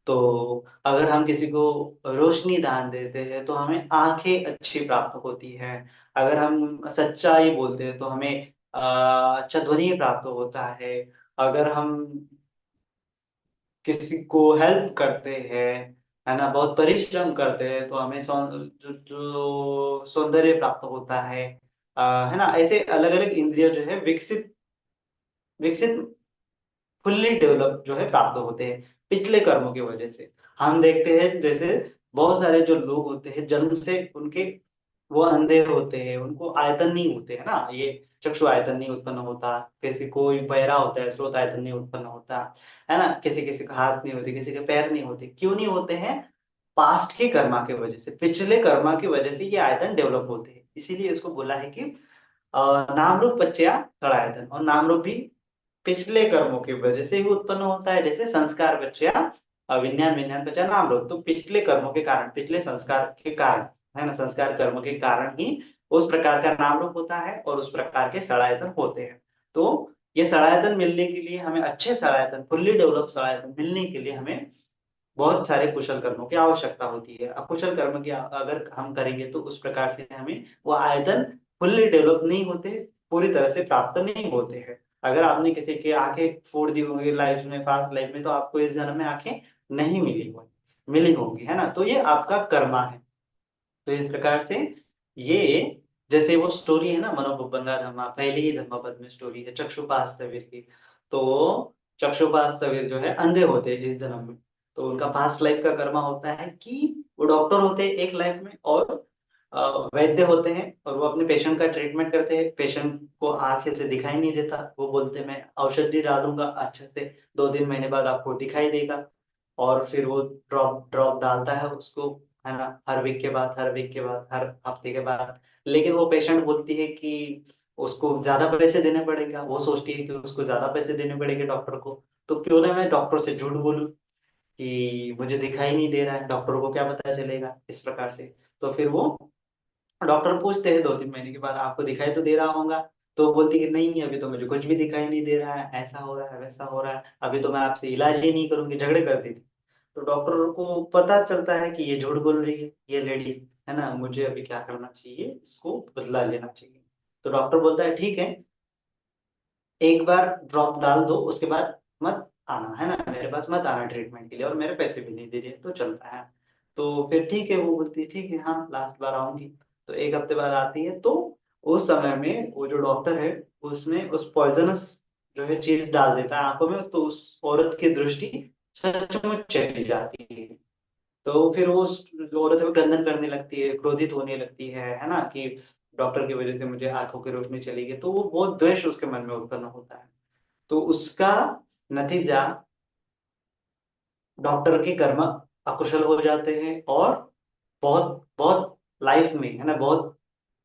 Speaker 1: तो, अगर हम किसी को रोशनी दान देते हैं तो हमें आंखें अच्छी प्राप्त होती है। अगर हम सच्चाई बोलते हैं तो हमें अच्छा ध्वनि प्राप्त होता है। अगर हम किसी को हेल्प करते हैं, है ना, बहुत परिश्रम करते हैं, तो हमें जो सौंदर्य प्राप्त होता है ना। ऐसे अलग अलग इंद्रिय जो है विकसित विकसित फुल्ली डेवलप जो है प्राप्त होते हैं पिछले कर्मों की वजह से। हम देखते हैं जैसे बहुत सारे जो लोग होते हैं जन्म से उनके वो अंधे होते हैं, उनको आयतन नहीं होते है ना, ये चक्षु आयतन नहीं उत्पन्न होता। किसी कोई बहरा होता है, स्रोत आयतन नहीं उत्पन्न होता, है ना। किसी किसी का हाथ नहीं होते, किसी के पैर नहीं होते। क्यों नहीं होते हैं? पास्ट के कर्मा की वजह से, पिछले कर्मा की वजह से ये आयतन डेवलप होते हैं। इसीलिए इसको बोला है कि नाम रूप पच्चया तड़ायतन, और नाम रूप भी पिछले कर्मों की वजह से ही उत्पन्न होता है। जैसे संस्कार पच्चया विज्ञान, विज्ञान पच्चया नाम रूप, तो पिछले कर्मों के कारण, पिछले संस्कार के कारण, है ना, संस्कार कर्म के कारण ही उस प्रकार का नाम रूप होता है और उस प्रकार के सड़ायतन होते हैं। तो ये सड़ायतन मिलने के लिए हमें, अच्छे सड़ायतन, फुल्ली डेवलप सड़ायतन मिलने के लिए हमें बहुत सारे कुशल कर्मों की आवश्यकता होती है। अकुशल कर्म की अगर हम करेंगे तो उस प्रकार से हमें वो आयतन फुल्ली डेवलप नहीं होते, पूरी तरह से प्राप्त नहीं होते हैं। अगर आपने किसी की आंखें फोड़ दी होंगी लाइफ में, पास्ट लाइफ में, तो आपको इस जन्म में आंखें नहीं मिली होंगी, है ना। तो ये आपका कर्मा है। तो इस प्रकार से ये, जैसे वो स्टोरी है ना, मनोबंगा धम्मा, पहले ही धम्मपद में स्टोरी है चक्षुपास स्थविर की। तो चक्षुपास स्थविर जो है अंधे होते हैं इस जन्म में। तो उनका पास्ट लाइफ का कर्मा होता है कि वो डॉक्टर होते हैं एक लाइफ में, और वैद्य होते हैं, और वो अपने पेशेंट का ट्रीटमेंट करते हैं। पेशेंट को आंखें से दिखाई नहीं देता, वो बोलते हैं मैं औषधि डालूंगा अच्छे से, 2-3 महीने बाद आपको दिखाई देगा। और फिर वो ड्रॉप ड्रॉप डालता है उसको, है ना, हर वीक के बाद, हर वीक के बाद, हर हफ्ते के बाद। लेकिन वो पेशेंट बोलती है कि उसको ज्यादा पैसे देने पड़ेगा, वो सोचती है कि उसको ज्यादा पैसे देने पड़ेंगे डॉक्टर को, तो क्यों ना मैं डॉक्टर से झूठ बोलूं कि मुझे दिखाई नहीं दे रहा है, डॉक्टर को क्या पता चलेगा, इस प्रकार से। तो फिर वो डॉक्टर पूछते हैं 2-3 महीने के बाद, आपको दिखाई तो दे रहा होगा? तो वो बोलती कि नहीं, अभी तो मुझे कुछ भी दिखाई नहीं दे रहा है, ऐसा हो रहा है, वैसा हो रहा है, अभी तो मैं आपसे इलाज ही नहीं करूंगी, झगड़े कर देती। तो डॉक्टर को पता चलता है कि ये झूठ बोल रही है ये लेडी, है ना, मुझे अभी क्या करना चाहिए, इसको बदला लेना चाहिए। तो डॉक्टर बोलता है ठीक है, एक बार ड्रॉप डाल दो, उसके बाद मत आना, है ना, मेरे पास मत आना ट्रीटमेंट के लिए, और मेरे पैसे भी नहीं दे रही है तो चलता है। तो फिर ठीक है, वो बोलती है ठीक है, हाँ लास्ट बार आऊंगी। तो एक हफ्ते बाद आती है, तो उस समय में वो जो डॉक्टर है उसमें उस पॉइजनस जो है चीज डाल देता है आंखों में, तो उस औरत की दृष्टि सचमुच चली जाती है। तो फिर वो जो औरत है वो क्रंदन करने लगती है, क्रोधित होने लगती है ना, कि डॉक्टर की वजह से मुझे आंखों की रोशनी चली गई। तो वो बहुत द्वेष उसके मन में उत्पन्न होता है। तो उसका नतीजा, डॉक्टर के कर्म अकुशल हो जाते हैं, और बहुत बहुत लाइफ में, है ना, बहुत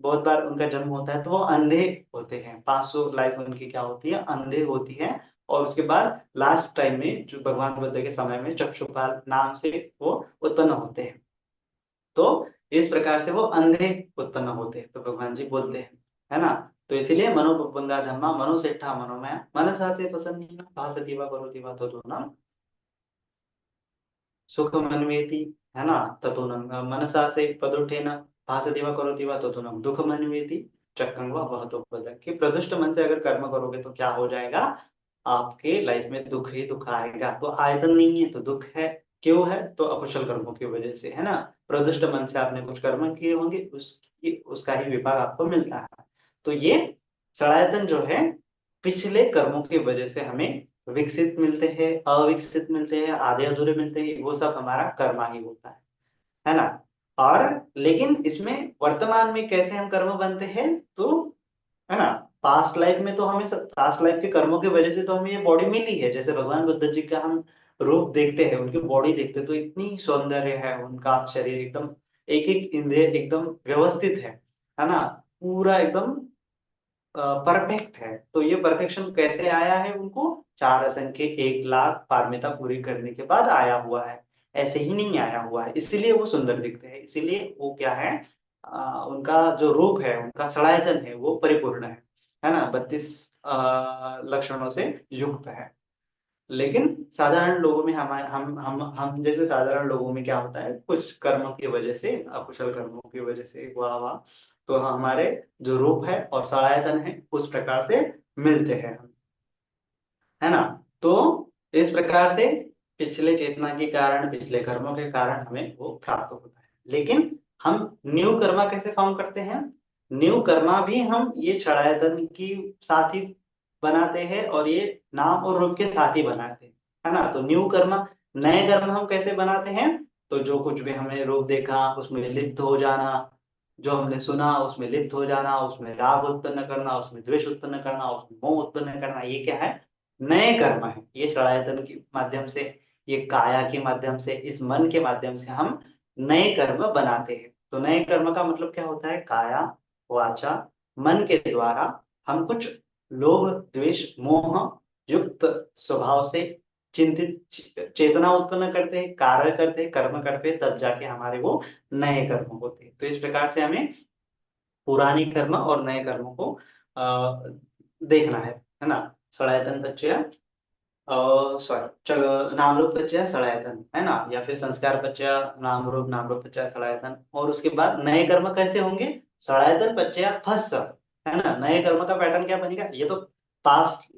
Speaker 1: बहुत बार उनका जन्म होता है तो वो अंधे होते हैं। 500 लाइफ उनकी क्या होती है, अंधे होती है। और उसके बाद लास्ट टाइम में जो भगवान बुद्ध के समय में चक्षुपाल नाम से वो उत्पन्न होते हैं। तो इस प्रकार से वो अंधे उत्पन्न होते हैं, तो भगवान जी बोलते हैं, है ना। तो इसीलिए मनोबुद्धा धम्मा मनोसेठा मनोमय मनसा से प्रसन्न भासति वा करोति वा ततो न सुखमन्वेति, है ना। ततो न मनसा से पदोठेन भासति वा करोति वा ततो न दुःखमन्वेति चक्रं वा वहतो पद, कि प्रदुष्ट मन से अगर कर्म करोगे तो क्या हो जाएगा, आपके लाइफ में दुख ही दुख आएगा। तो आयतन नहीं है तो दुख है। क्यों है, तो अकुशल कर्मों की वजह से, है ना। प्रदुष्ट मन से आपने कुछ कर्म किए होंगे, उसकी उसका ही विपाक आपको मिलता है। तो ये सड़ायतन जो है, पिछले कर्मों की वजह से हमें विकसित मिलते हैं, अविकसित मिलते हैं, आधे अधूरे मिलते हैं, वो सब हमारा कर्मा ही होता है ना। और लेकिन इसमें वर्तमान में कैसे हम कर्म बनते हैं, तो है ना, पास्ट लाइफ में तो हमें पास्ट लाइफ के कर्मों की वजह से तो हमें ये बॉडी मिली है। जैसे भगवान बुद्ध जी का हम रूप देखते हैं, उनकी बॉडी देखते हैं तो इतनी सौंदर्य है उनका शरीर, एकदम एक एक इंद्रिय एकदम व्यवस्थित है ना, पूरा एकदम परफेक्ट है। तो ये परफेक्शन कैसे आया है उनको, 4 असंख्य 1 लाख पारमिता पूरी करने के बाद आया हुआ है, ऐसे ही नहीं आया हुआ है। इसीलिए वो सुंदर दिखते हैं, इसीलिए वो क्या है, उनका जो रूप है, उनका सड़ायतन है वो परिपूर्ण है ना, 32 लक्षणों से युक्त है। लेकिन साधारण लोगों में हम जैसे साधारण लोगों में क्या होता है, कुछ कर्मों की वजह से, अकुशल कर्मों की वजह से हुआ हुआ, तो हमारे जो रूप है और सड़ायतन है उस प्रकार से मिलते हैं हम, है ना। तो इस प्रकार से पिछले चेतना के कारण, पिछले कर्मों के कारण हमें वो प्राप्त होता है। लेकिन हम न्यू कर्मा कैसे फॉर्म करते हैं, न्यू कर्मा भी हम ये षडायतन की साथ ही बनाते हैं और ये नाम और रूप के साथ ही बनाते हैं, है ना। तो न्यू कर्मा, नए कर्म हम कैसे बनाते हैं, तो जो कुछ भी हमने रूप देखा उसमें लिप्त हो जाना, जो हमने सुना उसमें लिप्त हो जाना, उसमें राग उत्पन्न करना, उसमें द्वेष उत्पन्न करना, उसमें मोह उत्पन्न करना, ये क्या है, नए कर्म है। ये षडायतन के माध्यम से, ये काया के माध्यम से, इस मन के माध्यम से हम नए कर्म बनाते हैं। तो नए कर्म का मतलब क्या होता है, काया वाचा मन के द्वारा हम कुछ लोभ द्वेष मोह युक्त स्वभाव से चिंतित चेतना उत्पन्न करते हैं, कार्य करते हैं, कर्म करते हैं, तब जाके हमारे वो नए कर्म होते हैं। तो इस प्रकार से हमें पुराने कर्म और नए कर्मों को देखना है ना। सड़ायतन पच्चय, सॉरी, चलो, नाम रूप पच्चय सड़ायतन, है ना, या फिर संस्कार पच्चय नाम रूप पच्चय सड़ायतन। और उसके बाद नए कर्म कैसे होंगे, सड़ायतन पच्चय फस, है ना। नए कर्म का पैटर्न क्या बनेगा, ये तो पास्ट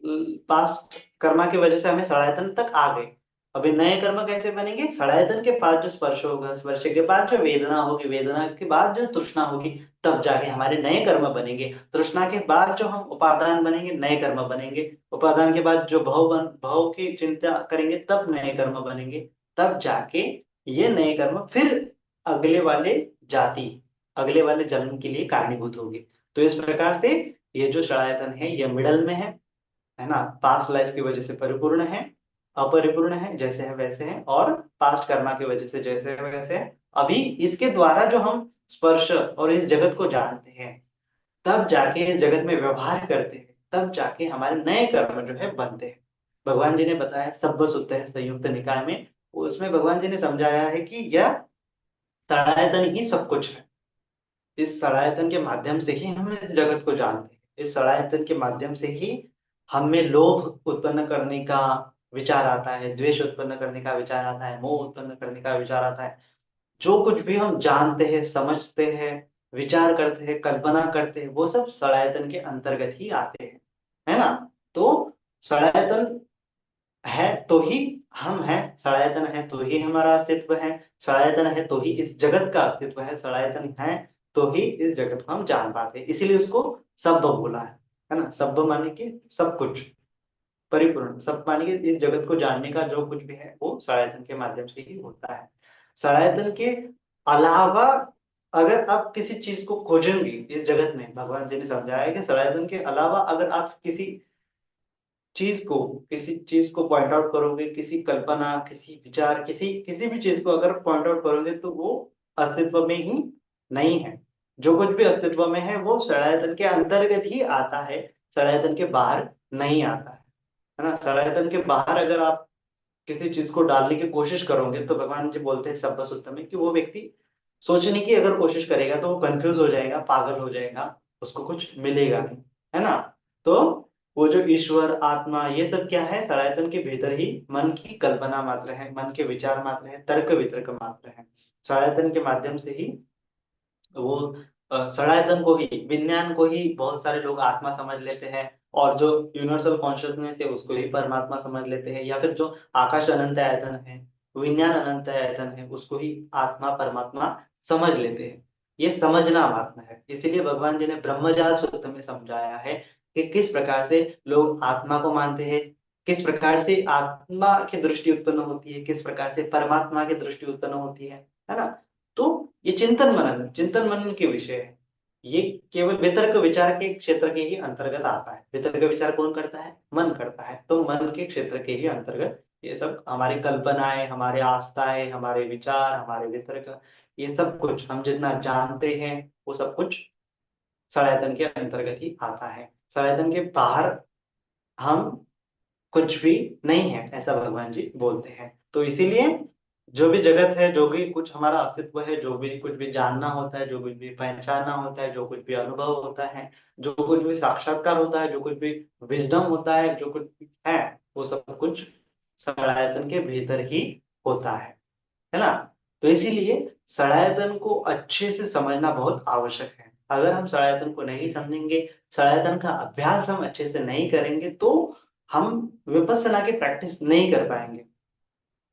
Speaker 1: पास्ट कर्मा की वजह से हमें सड़ायतन तक आ गए। अभी नए कर्म कैसे बनेंगे, सड़ायतन के बाद जो स्पर्श होगा, स्पर्श के बाद जो वेदना होगी, वेदना के बाद जो तृष्णा होगी, तब जाके हमारे नए कर्म बनेंगे। तृष्णा के बाद जो हम उपादान बनेंगे, नए कर्म बनेंगे। उपादान के बाद जो भव की चिंता करेंगे, तब नए कर्म बनेंगे। तब जाके ये नए कर्म फिर अगले वाले जाति, अगले वाले जन्म के लिए कारणीभूत होगी। तो इस प्रकार से ये जो षडायतन है ये मिडल में है ना, पास्ट लाइफ की वजह से परिपूर्ण है, अपरिपूर्ण है, जैसे है वैसे है, और पास्ट कर्मा की वजह से जैसे है वैसे है। अभी इसके द्वारा जो हम स्पर्श और इस जगत को जानते हैं, तब जाके इस जगत में व्यवहार करते हैं, तब जाके हमारे नए कर्म जो है बनते हैं। भगवान जी ने बताया सब्ब सुत्त है संयुक्त निकाय में, उसमें भगवान जी ने समझाया है कि यह तड़ायतन ही सब कुछ है। इस सड़ायतन के माध्यम से ही हम इस जगत को जानते हैं। इस सड़ायतन के माध्यम से ही हमें लोभ उत्पन्न करने का विचार आता है, द्वेष उत्पन्न करने का विचार आता है, मोह उत्पन्न करने का विचार आता है। जो कुछ भी हम जानते हैं, समझते हैं, विचार करते हैं, कल्पना करते हैं, वो सब सड़ायतन के अंतर्गत ही आते हैं, है ना। तो सड़ायतन है तो ही हम हैं, सड़ायतन है तो ही हमारा अस्तित्व है, सड़ायतन है तो ही इस जगत का अस्तित्व है, सड़ायतन है तो ही इस जगत को हम जान पाते हैं। इसीलिए उसको सब्ब बोला है ना। सब्ब माने कि सब कुछ, परिपूर्ण, सब माने कि इस जगत को जानने का जो कुछ भी है वो सड़ायतन के माध्यम से ही होता है। सड़ायतन के अलावा अगर आप किसी चीज को खोजेंगे इस जगत में, भगवान जी ने समझाया है कि सड़ायतन के अलावा अगर आप किसी चीज को पॉइंट आउट करोगे, किसी कल्पना, किसी विचार, किसी किसी भी चीज को अगर पॉइंट आउट करोगे, तो वो अस्तित्व में ही नहीं है। जो कुछ भी अस्तित्व में है वो षडायतन के अंतर्गत ही आता है, षडायतन के बाहर नहीं आता है ना। षडायतन के बाहर अगर आप किसी चीज को डालने की कोशिश करोगे तो भगवान जी बोलते हैं सब्बा सूत्र में कि वो व्यक्ति सोचने की अगर कोशिश करेगा तो वो कंफ्यूज हो जाएगा, पागल हो जाएगा, उसको कुछ मिलेगा नहीं, है ना। तो वो जो ईश्वर आत्मा ये सब क्या है, सनातन के भीतर ही मन की कल्पना मात्र है, मन के विचार मात्र है, तर्क वितर्क मात्र है। सनातन के माध्यम से ही वो सनातन को ही, विज्ञान को ही बहुत सारे लोग आत्मा समझ लेते हैं, और जो यूनिवर्सल कॉन्शियसनेस है उसको ही परमात्मा समझ लेते हैं, या फिर जो आकाश अनंत आयतन है, विज्ञान अनंत आयतन है, उसको ही आत्मा परमात्मा समझ लेते हैं। ये समझना मात्र है। इसीलिए भगवान जी ने ब्रह्मजाल सूत्र में समझाया है कि किस प्रकार से लोग आत्मा को मानते हैं, किस प्रकार से आत्मा की दृष्टि उत्पन्न होती है, किस प्रकार से परमात्मा की दृष्टि उत्पन्न होती है ना। तो ये चिंतन मनन के विषय है। ये केवल वितर्क विचार के क्षेत्र के ही अंतर्गत आता है। वितर्क विचार कौन करता है? मन करता है। तो मन के क्षेत्र के ही अंतर्गत ये सब हमारी कल्पनाएं, हमारे आस्थाएं, हमारे विचार, हमारे वितर्क, ये सब कुछ हम जितना जानते हैं वो सब कुछ सनातन के अंतर्गत ही आता है। सनातन के बाहर हम कुछ भी नहीं है, ऐसा भगवान जी बोलते हैं। तो इसीलिए जो भी जगत है, जो भी कुछ हमारा अस्तित्व है, जो भी कुछ भी जानना होता है, जो कुछ भी पहचानना होता है, जो कुछ भी अनुभव होता है, जो कुछ भी साक्षात्कार होता है, जो कुछ भी विजडम होता है, जो कुछ भी है, वो सब कुछ सनातन के भीतर ही होता है ना। तो इसीलिए सनातन को अच्छे से समझना बहुत आवश्यक है। अगर हम सनातन को नहीं समझेंगे, सनातन का अभ्यास हम अच्छे से नहीं करेंगे, तो हम विपස්සना की प्रैक्टिस नहीं कर पाएंगे,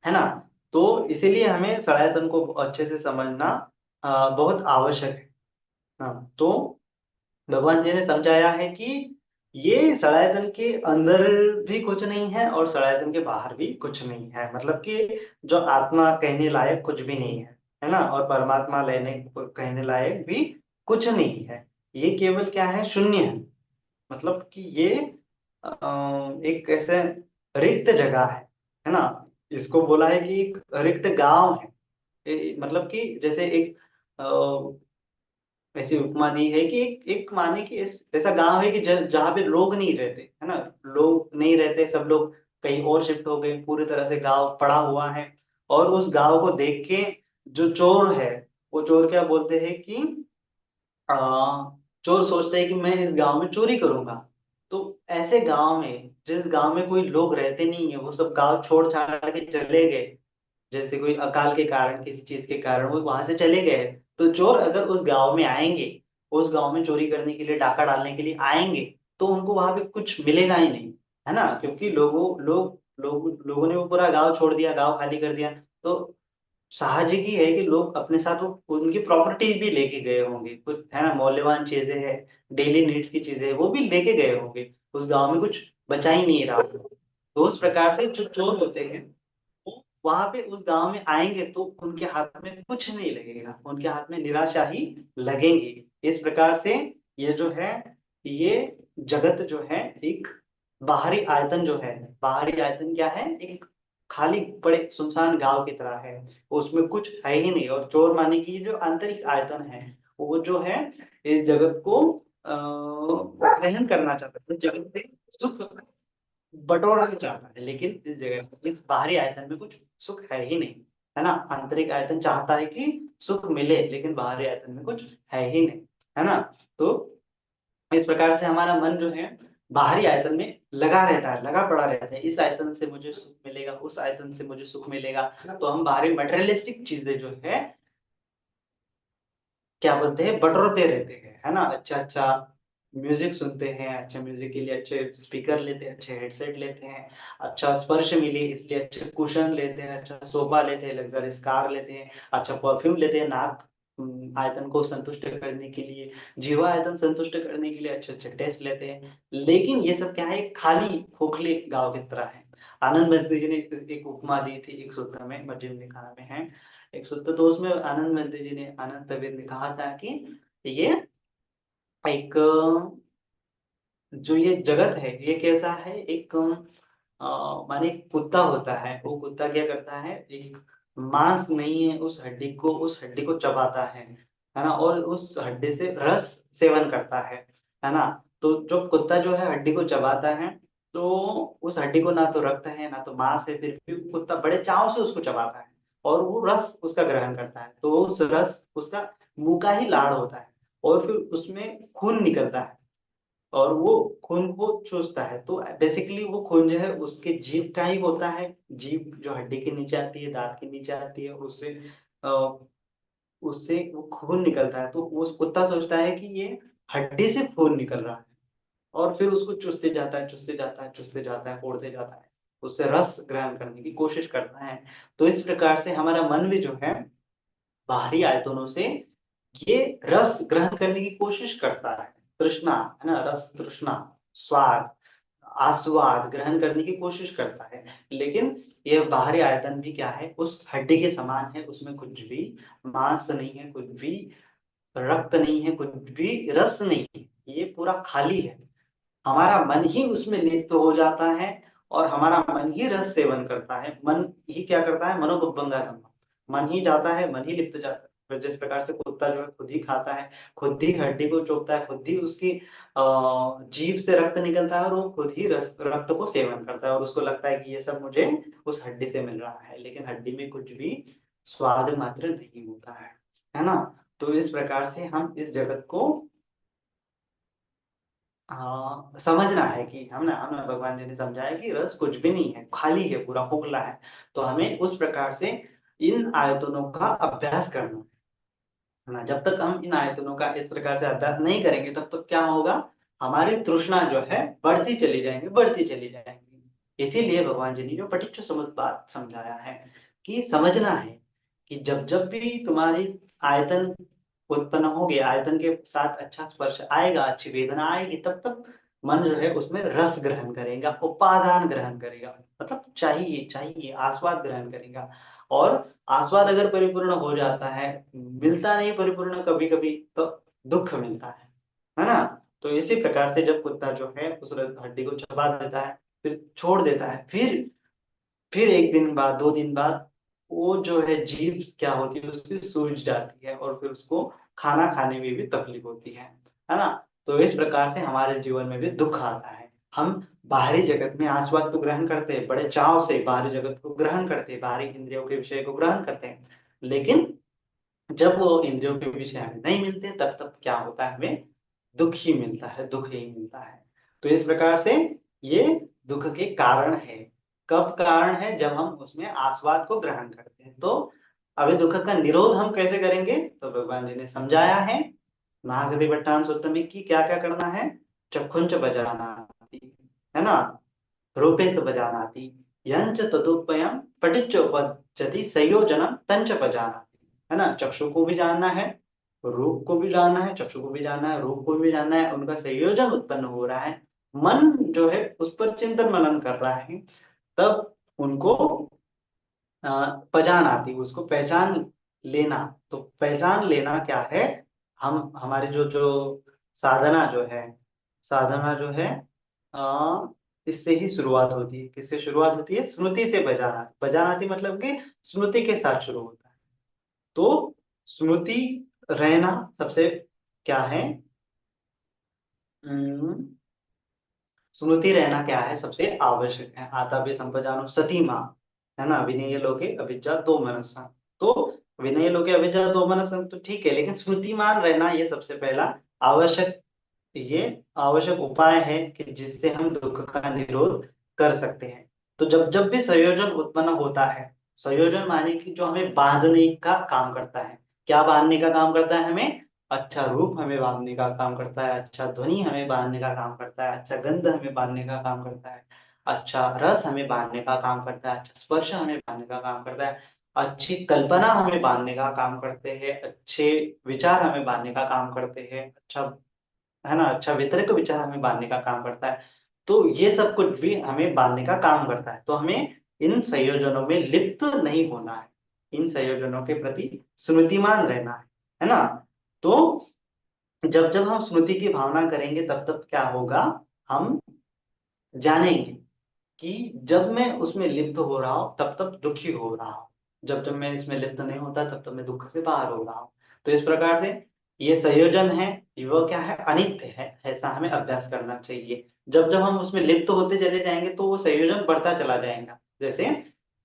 Speaker 1: है ना। तो इसीलिए हमें सनातन को अच्छे से समझना बहुत आवश्यक है। हाँ, तो भगवान जी ने समझाया है कि ये सनातन के अंदर भी कुछ नहीं है और सनातन के बाहर भी कुछ नहीं है। मतलब कि जो आत्मा कहने लायक कुछ भी नहीं है ना, और परमात्मा लेने कहने लायक भी कुछ नहीं है। ये केवल क्या है? शून्य है। मतलब कि ये एक ऐसे रिक्त जगह है ना। इसको बोला है कि एक रिक्त गांव है। मतलब कि जैसे एक ऐसी उपमा दी है कि एक माने कि ऐसा गांव है कि जहाँ पे लोग नहीं रहते, है ना। लोग नहीं रहते, सब लोग कहीं और शिफ्ट हो गए, पूरी तरह से गांव पड़ा हुआ है। और उस गांव को देख के जो चोर है, वो चोर क्या बोलते हैं कि आ, चोर सोचता है कि मैं इस गांव में चोरी करूंगा। तो ऐसे गांव में, जिस गांव में कोई लोग रहते नहीं है, वो सब गांव छोड़ छाड़ के चले गए, जैसे कोई अकाल के कारण, किसी चीज के कारण वो वहां से चले गए। तो चोर अगर उस गांव में आएंगे, उस गांव में चोरी करने के लिए, डाका डालने के लिए आएंगे, तो उनको वहां पे कुछ मिलेगा ही नहीं, है ना। क्योंकि लोगों ने वो पूरा गांव छोड़ दिया, गांव खाली कर दिया। तो साहजिक ही है कि लोग अपने साथ वो उनकी प्रॉपर्टीज भी लेके गए होंगे, कुछ है ना, मौल्यवान चीजें हैं, डेली नीड्स की चीजें हैं, वो भी लेके गए होंगे। उस गांव में कुछ बचा ही नहीं रहा। तो उस प्रकार से जो चोर होते हैं, वो वहां पे उस गांव में आएंगे तो उनके हाथ में कुछ नहीं लगेगा, उनके हाथ में निराशा ही लगेंगी। इस प्रकार से ये जो है, ये जगत जो है, एक बाहरी आयतन जो है, बाहरी आयतन क्या है? एक खाली पड़े सुनसान गांव की तरह है, उसमें कुछ है ही नहीं। और चोर माने की जो आंतरिक आयतन है, वो जो है इस जगत को ग्रहण करना चाहता है, इस जगत से सुख बटोरना चाहता है। लेकिन इस जगह, इस बाहरी आयतन में कुछ सुख है ही नहीं, है ना। आंतरिक आयतन चाहता है कि सुख मिले, लेकिन बाहरी आयतन में कुछ है ही नहीं, है ना। तो इस प्रकार से हमारा मन जो है बाहरी आयतन में लगा रहता है, लगा पड़ा रहता है। इस आयतन से मुझे सुख मिलेगा, उस आयतन से मुझे सुख मिलेगा। तो हम बाहरी मटेरियलिस्टिक चीजें जो है क्या बोलते हैं, बटोरते रहते हैं, है ना। अच्छा अच्छा म्यूजिक सुनते हैं, अच्छा म्यूजिक के लिए अच्छे स्पीकर लेते हैं, अच्छे हेडसेट लेते हैं, अच्छा स्पर्श मिले इसलिए अच्छे कुशन लेते हैं, अच्छा सोफा लेते हैं, लग्जरियस कार लेते हैं, अच्छा परफ्यूम लेते हैं, नाक आयतन को संतुष्ट करने के लिए, जीवा आयतन संतुष्ट करने के लिए अच्छे अच्छे टेस्ट लेते हैं। लेकिन ये सब क्या है? खाली खोखले गांव की तरह है। आनंद बंधु जी ने एक उपमा दी थी एक सूत्र में, मध्यम निकाय में है एक सूत्र। तो उसमें आनंद बंधु जी ने, आनंद कबीर ने कहा था कि ये एक जो ये जगत है, ये कैसा है? एक माने एक कुत्ता होता है, वो कुत्ता क्या करता है? एक मांस नहीं है, उस हड्डी को चबाता है ना, और उस हड्डी से रस सेवन करता है ना। तो जो कुत्ता जो है हड्डी को चबाता है, तो उस हड्डी को ना तो रक्त है ना तो मांस है, फिर भी कुत्ता बड़े चाव से उसको चबाता है और वो रस उसका ग्रहण करता है। तो उस रस उसका मुंह का ही लाड़ होता है और फिर उसमें खून निकलता है और वो खून को चूसता है। तो बेसिकली वो खून जो है उसके जीभ का ही होता है। जीभ जो हड्डी के नीचे आती है, दांत के नीचे आती है, उससे अ, उससे वो खून निकलता है। तो वो कुत्ता सोचता है कि ये हड्डी से खून निकल रहा है और फिर उसको चूसते जाता है, चूसते जाता है, चूसते जाता है, फोड़ते जाता है, उससे रस ग्रहण करने की कोशिश करता है। तो इस प्रकार से हमारा मन भी जो है बाहरी आयतनों से ये रस ग्रहण करने की कोशिश करता है। तृष्णा है ना, रस तृष्णा, स्वाद, आस्वाद ग्रहण करने की कोशिश करता है। लेकिन ये बाहरी आयतन भी क्या है, उस हड्डी के समान है, उसमें कुछ भी मांस नहीं है, कुछ भी रक्त नहीं है, कुछ भी रस नहीं है, ये पूरा खाली है। हमारा मन ही उसमें लिप्त हो जाता है और हमारा मन ही रस सेवन करता है। मन ही क्या करता है, मनोबुद्धंगा, मन ही जाता है, मन ही लिप्त जाता है। फिर जिस प्रकार से कुत्ता जो है खुद ही खाता है, खुद ही हड्डी को चोपता है, खुद ही उसकी जीभ से रक्त निकलता है और वो खुद ही रक्त को सेवन करता है और उसको लगता है कि ये सब मुझे उस हड्डी से मिल रहा है, लेकिन हड्डी में कुछ भी स्वाद मात्र नहीं होता है ना। तो इस प्रकार से हम इस जगत को हाँ समझना है कि हमने हमें भगवान जी ने समझाया कि रस कुछ भी नहीं है, खाली है, पूरा खोखला है। तो हमें उस प्रकार से इन आयतनों का अभ्यास करना है ना। जब तक हम इन आयतनों का इस प्रकार से अभ्यास नहीं करेंगे तब तक क्या होगा, हमारी तृष्णा जो है बढ़ती चली जाएंगी, बढ़ती चली जाएंगी। इसीलिए भगवान जी ने जो पटिच्च समुप्पाद समझाया है कि समझना है कि जब जब भी तुम्हारी आयतन उत्पन्न होगी, आयतन के साथ अच्छा स्पर्श आएगा, अच्छी वेदना आएगी, तब तक मन जो है उसमें रस ग्रहण करेगा, उपादान ग्रहण करेगा, मतलब चाहिए चाहिए आस्वाद ग्रहण करेगा। और आस्वाद अगर परिपूर्ण हो जाता है, मिलता नहीं परिपूर्ण कभी कभी, तो दुख मिलता है ना। तो इसी प्रकार से जब कुत्ता जो है उस हड्डी को चबा देता है, फिर छोड़ देता है, फिर एक दिन बाद, दो दिन बाद वो जो है जीभ क्या होती है उसकी सूज जाती है और फिर उसको खाना खाने में भी तकलीफ होती है ना। तो इस प्रकार से हमारे जीवन में भी दुख आता है। हम बाहरी जगत में आस्वाद तो ग्रहण करते हैं, बड़े चाव से बाहरी जगत को ग्रहण करते हैं, बाहरी इंद्रियों के विषय को ग्रहण करते हैं, लेकिन जब वो इंद्रियों के विषय हमें नहीं मिलते तब तब क्या होता है, हमें दुख ही मिलता है, दुख ही मिलता है। तो इस प्रकार से ये दुख के कारण है। कब कारण है, जब हम उसमें आस्वाद को ग्रहण करते हैं। तो अभी दुख का निरोध हम कैसे करेंगे, तो भगवान जी ने समझाया है महासति भट्टान सूत्र में कि क्या क्या करना है। चक्षुंच बजानाति, है ना, रूपेच बजानाति, यंच तदुपयम पटिच्चोपजति संयोजनम तंच बजानाति, है ना। चक्षु को भी जानना है, रूप को भी जानना है, चक्षु को भी जानना है, रूप को भी जानना है, उनका संयोजन उत्पन्न हो रहा है, मन जो है उस पर चिंतन मनन कर रहा है, तब उनको पहचान आती है, उसको पहचान लेना। तो पहचान लेना क्या है, हम हमारे जो जो साधना जो है, साधना जो है इससे ही शुरुआत होती है। किससे शुरुआत होती है, स्मृति से बजाना, बजानाती मतलब कि स्मृति के साथ शुरू होता है। तो स्मृति रहना सबसे क्या है, हम्म, स्मृति रहना क्या है, सबसे आवश्यक है। आतापि संपजानो सती माँ, है ना, विनय लोके अभिज्ञा दो मनसा। तो विनय लोके अभिज्ञा दो मनसा तो ठीक है, लेकिन स्मृतिमान रहना ये सबसे पहला आवश्यक, ये आवश्यक उपाय है कि जिससे हम दुख का निरोध कर सकते हैं। तो जब जब भी संयोजन उत्पन्न होता है, संयोजन माने कि जो हमें बांधने का काम करता है, क्या बांधने का काम करता है हमें, अच्छा रूप हमें बांधने का काम करता है, अच्छा ध्वनि हमें बांधने का काम करता है, अच्छा गंध हमें बांधने का काम करता है, अच्छा रस हमें बांधने का काम करता है, अच्छा स्पर्श हमें बांधने का काम करता है, अच्छी कल्पना हमें बांधने का काम करते हैं, अच्छे विचार हमें बांधने का काम करते हैं, अच्छा, है ना, अच्छा वितरक विचार हमें बांधने का काम करता है। तो ये सब कुछ भी हमें बांधने का काम करता है। तो हमें इन संयोजनों में लिप्त नहीं होना है, इन संयोजनों के प्रति स्मृतिमान रहना है ना। तो जब जब हम स्मृति की भावना करेंगे तब तब क्या होगा, हम जानेंगे कि जब मैं उसमें लिप्त हो रहा हूं तब तब दुखी हो रहा हूं, जब जब मैं इसमें लिप्त नहीं होता तब तब मैं दुख से बाहर हो रहा हूँ। तो इस प्रकार से ये संयोजन है, वो क्या है, अनित्य है, ऐसा हमें अभ्यास करना चाहिए। जब जब हम उसमें लिप्त होते चले जाएंगे तो वो संयोजन बढ़ता चला जाएगा। जैसे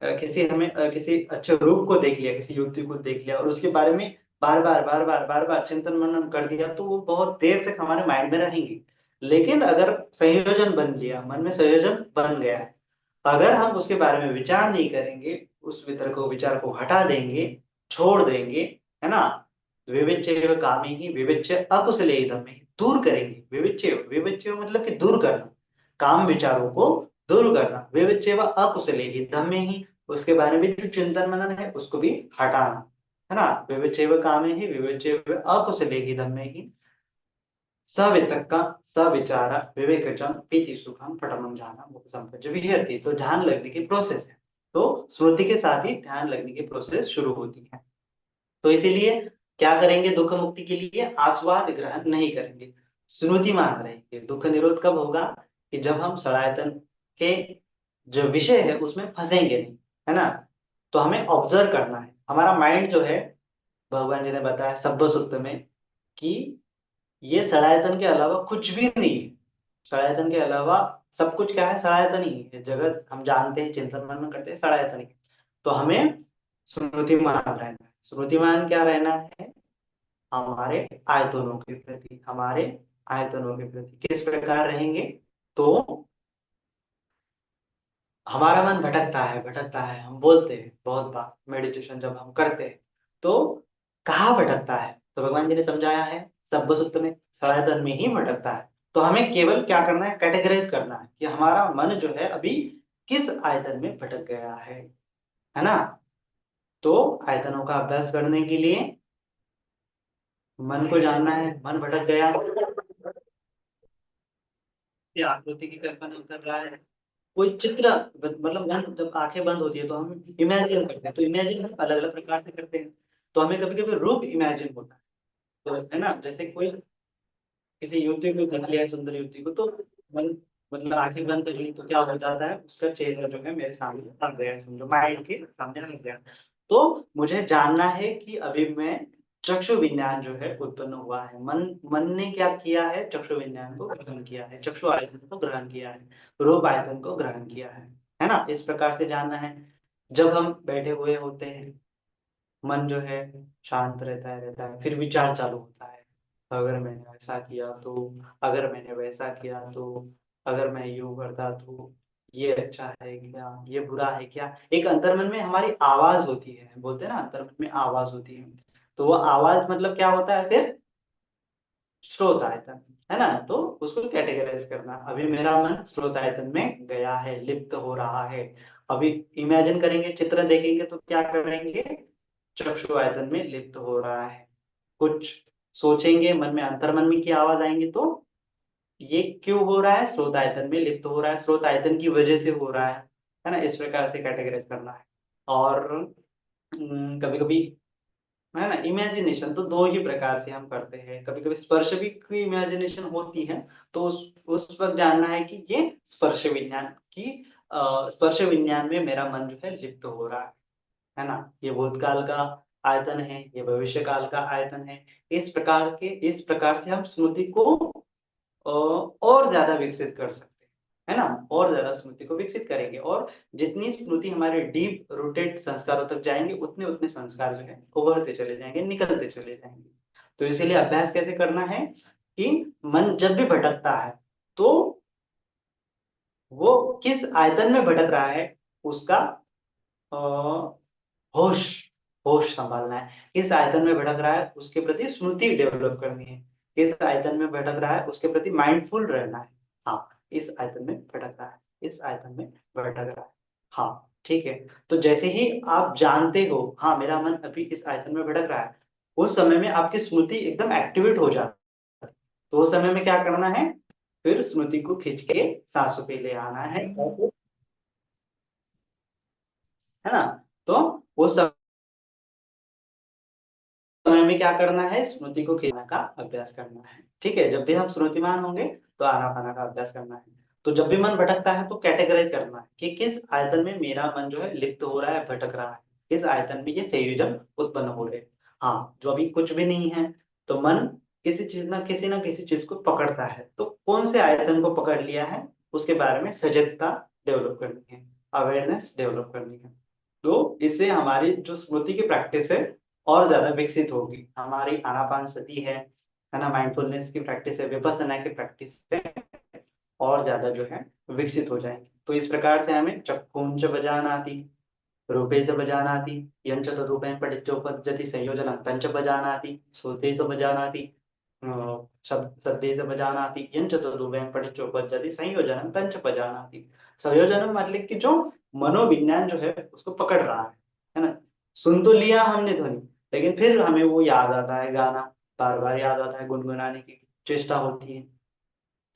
Speaker 1: किसी अच्छे रूप को देख लिया, किसी युवती को देख लिया और उसके बारे में बार बार चिंतन मनन कर दिया, तो वो बहुत देर तक हमारे माइंड में रहेंगी। लेकिन अगर संयोजन बन लिया, मन में संयोजन बन गया, अगर हम उसके बारे में विचार नहीं करेंगे, उस विचार को हटा देंगे, छोड़ देंगे, है ना, विविच्य कामे ही विविच्य अकुशले धम्मे, दूर करेंगे। विविच्य विविच्य मतलब कि दूर करना, काम विचारों को दूर करना। विविच्य व अकुशले ही धम्मे ही, उसके बारे में जो चिंतन मनन है उसको भी हटाना, है ना। विविच्य व कामे ही विविच्य व अकुशले ही धम्मे ही, सवितक्का सविचारा विवेकजम पीति सुखम पठमम ध्यानम उपसंपत्ति विहरति। तो ध्यान लगने की प्रोसेस है, तो स्मृति के साथ ही ध्यान लगने की प्रोसेस शुरू होती है। तो इसीलिए क्या करेंगे, दुख मुक्ति के लिए आस्वाद ग्रहण नहीं करेंगे, स्मृति मान रहेंगे। दुख निरोध कब होगा, कि जब हम सलायतन के जो विषय है उसमें फंसेंगे नहीं, है ना। तो हमें ऑब्जर्व करना है, हमारा माइंड जो है, भगवान जी ने बताया सब्ब सुत्त में कि ये सलायतन के अलावा कुछ भी नहीं है। सलायतन के अलावा सब कुछ क्या है, सलायतन ही है। जगत हम जानते हैं, चिंतन मनन करते हैं, सलायतन ही। तो हमें स्मृतिमान रहना है। स्मृतिमान क्या रहना है, हमारे आयतनों के प्रति, हमारे आयतनों के प्रति किस प्रकार रहेंगे। तो हमारा मन भटकता है, हम बोलते हैं बहुत बार मेडिटेशन जब हम करते हैं, तो कहाँ भटकता है, तो भगवान जी ने समझाया है सब्ब सुत्त में, सनातन में ही भटकता है। तो हमें केवल क्या करना है, कैटेगराइज करना है कि हमारा मन जो है अभी किस आयतन में भटक गया है ना। तो आयतनों का अभ्यास करने के लिए मन को जानना है, मन भटक गया, ये आकृति की कल्पना कर रहा है, कोई चित्र, मतलब मन जब आंखें बंद होती है तो हम इमेजिन करते हैं, तो इमेजिन हम अलग अलग प्रकार से करते हैं। तो हमें कभी कभी रूप इमेजिन होता है, तो है ना, जैसे कोई किसी युवती को देख लिया, सुंदर युवती को, तो मन, मतलब आंखें बंद कर ली तो क्या हो जाता है, उसका चेहरा जो है मेरे सामने आ गया, समझो माइंड के सामने आ गया। तो मुझे जानना है कि अभी मैं चक्षु विज्ञान जो है उत्पन्न हुआ है, मन मन ने क्या किया है, चक्षु विज्ञान को ग्रहण किया है, चक्षु आयतन को ग्रहण किया है, रूप आयतन को ग्रहण किया है ना। इस प्रकार से जानना है। जब हम बैठे हुए होते हैं, मन जो है शांत रहता है, फिर विचार चालू होता है, अगर मैंने ऐसा किया तो, अगर मैंने वैसा किया तो, अगर मैं यूं करता तो ये अच्छा है क्या, ये बुरा है क्या। एक अंतर्मन में हमारी आवाज होती है, बोलते हैं ना अंतर्मन में आवाज होती है। तो वो आवाज मतलब क्या होता है फिर, स्रोत आयतन, है ना। तो उसको कैटेगराइज करना, अभी मेरा मन स्रोत आयतन में गया है, लिप्त हो रहा है। अभी इमेजिन करेंगे, चित्र देखेंगे तो क्या करेंगे, चक्षु आयतन में लिप्त हो रहा है। कुछ सोचेंगे, मन में अंतर्मन में की आवाज आएंगी, तो ये क्यों हो रहा है, स्रोत आयतन में लिप्त हो रहा है, स्रोत आयतन की वजह से हो रहा है ना। इस प्रकार से कैटेगराइज करना है। और कभी कभी, है ना, इमेजिनेशन तो दो ही प्रकार से हम करते हैं, कभी कभी स्पर्श भी की इमेजिनेशन होती है। तो उस वक्त जानना है कि ये स्पर्श विज्ञान की, स्पर्श विज्ञान में मेरा मन जो है लिप्त हो रहा है ना। ये भूतकाल का आयतन है, ये भविष्य काल का आयतन है। इस प्रकार से हम स्मृति को और ज्यादा विकसित कर सकते हैं, है ना। और ज्यादा स्मृति को विकसित करेंगे, और जितनी स्मृति हमारे डीप रूटेड संस्कारों तक जाएंगे, उतने उतने संस्कार जो है उभरते चले जाएंगे, निकलते चले जाएंगे। तो इसीलिए अभ्यास कैसे करना है, कि मन जब भी भटकता है तो वो किस आयतन में भटक रहा है, उसका अ, होश होश संभालना है। किस आयतन में भटक रहा है उसके प्रति स्मृति डेवलप करनी है। किस आयतन में भटक रहा है उसके प्रति माइंडफुल रहना है। हाँ, इस आयतन में भटक रहा है, इस आयतन में भटक रहा है। हाँ ठीक है। तो जैसे ही आप जानते हो, हाँ मेरा मन अभी इस आयतन में भटक रहा है, उस समय में आपकी स्मृति एकदम एक्टिवेट हो जाती है। तो उस समय में क्या करना है, फिर स्मृति को खींच के सांसों पे ले आना है ना। तो उस समय में क्या करना है, स्मृति को खींचने का अभ्यास करना है। ठीक है, जब भी हम स्मृतिमान होंगे तो आनापाना का अभ्यास करना है। तो जब भी मन भटकता है तो कैटेगराइज करना है कि किस आयतन में मेरा मन जो है लिप्त हो रहा है, भटक रहा है। इस आयतन में ये संयोजन उत्पन्न हो रहे हैं। हाँ, जो अभी कुछ भी नहीं है, तो मन किसी ना किसी चीज को पकड़ता है, तो कौन से आयतन को पकड़ लिया है उसके बारे में सजगता डेवलप करनी है, अवेयरनेस डेवलप करनी है। तो इससे हमारी जो स्मृति की प्रैक्टिस है और ज्यादा विकसित होगी। हमारी आनापानसति है ना, माइंडफुलनेस की प्रैक्टिस है, विपස්සना की प्रैक्टिस है, और ज्यादा जो है विकसित हो जाएंगे। तो इस प्रकार से हमें चक्षुंच बजानाति, रूपे च बजानाति, यंच तदरूपेण पठित्योपपद्यते संयोजनं तंच बजानाति, श्रुते च बजानाति, शब्दे च बजानाति, यंच तदरूपेण पठित्योपपद्यते संयोजनं तंच बजानाति। संयोजन मतलब कि जो मनोविज्ञान जो है उसको पकड़ रहा है ना। सुन तो लिया हमने ध्वनि, लेकिन फिर हमें वो याद आता है गाना, बार बार याद आता है, गुनगुनाने की चेष्टा होती है।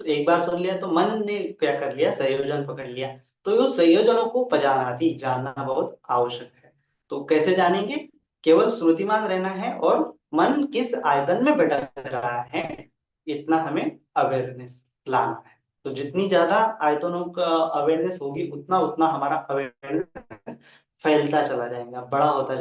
Speaker 1: तो एक बार सुन लिया तो मन ने क्या कर लिया, संयोजन पकड़ लिया। तो उस संयोजनों को पहचानाती जानना बहुत आवश्यक है। तो कैसे जानेंगे? केवल श्रुतिमान रहना है और मन किस आयतन में भटक रहा है, इतना हमें अवेयरनेस लाना है। तो जितनी ज्यादा आयतनों का अवेयरनेस होगी, उतना उतना हमारा अवेयरनेस फैलता चला जाएगा, बड़ा होता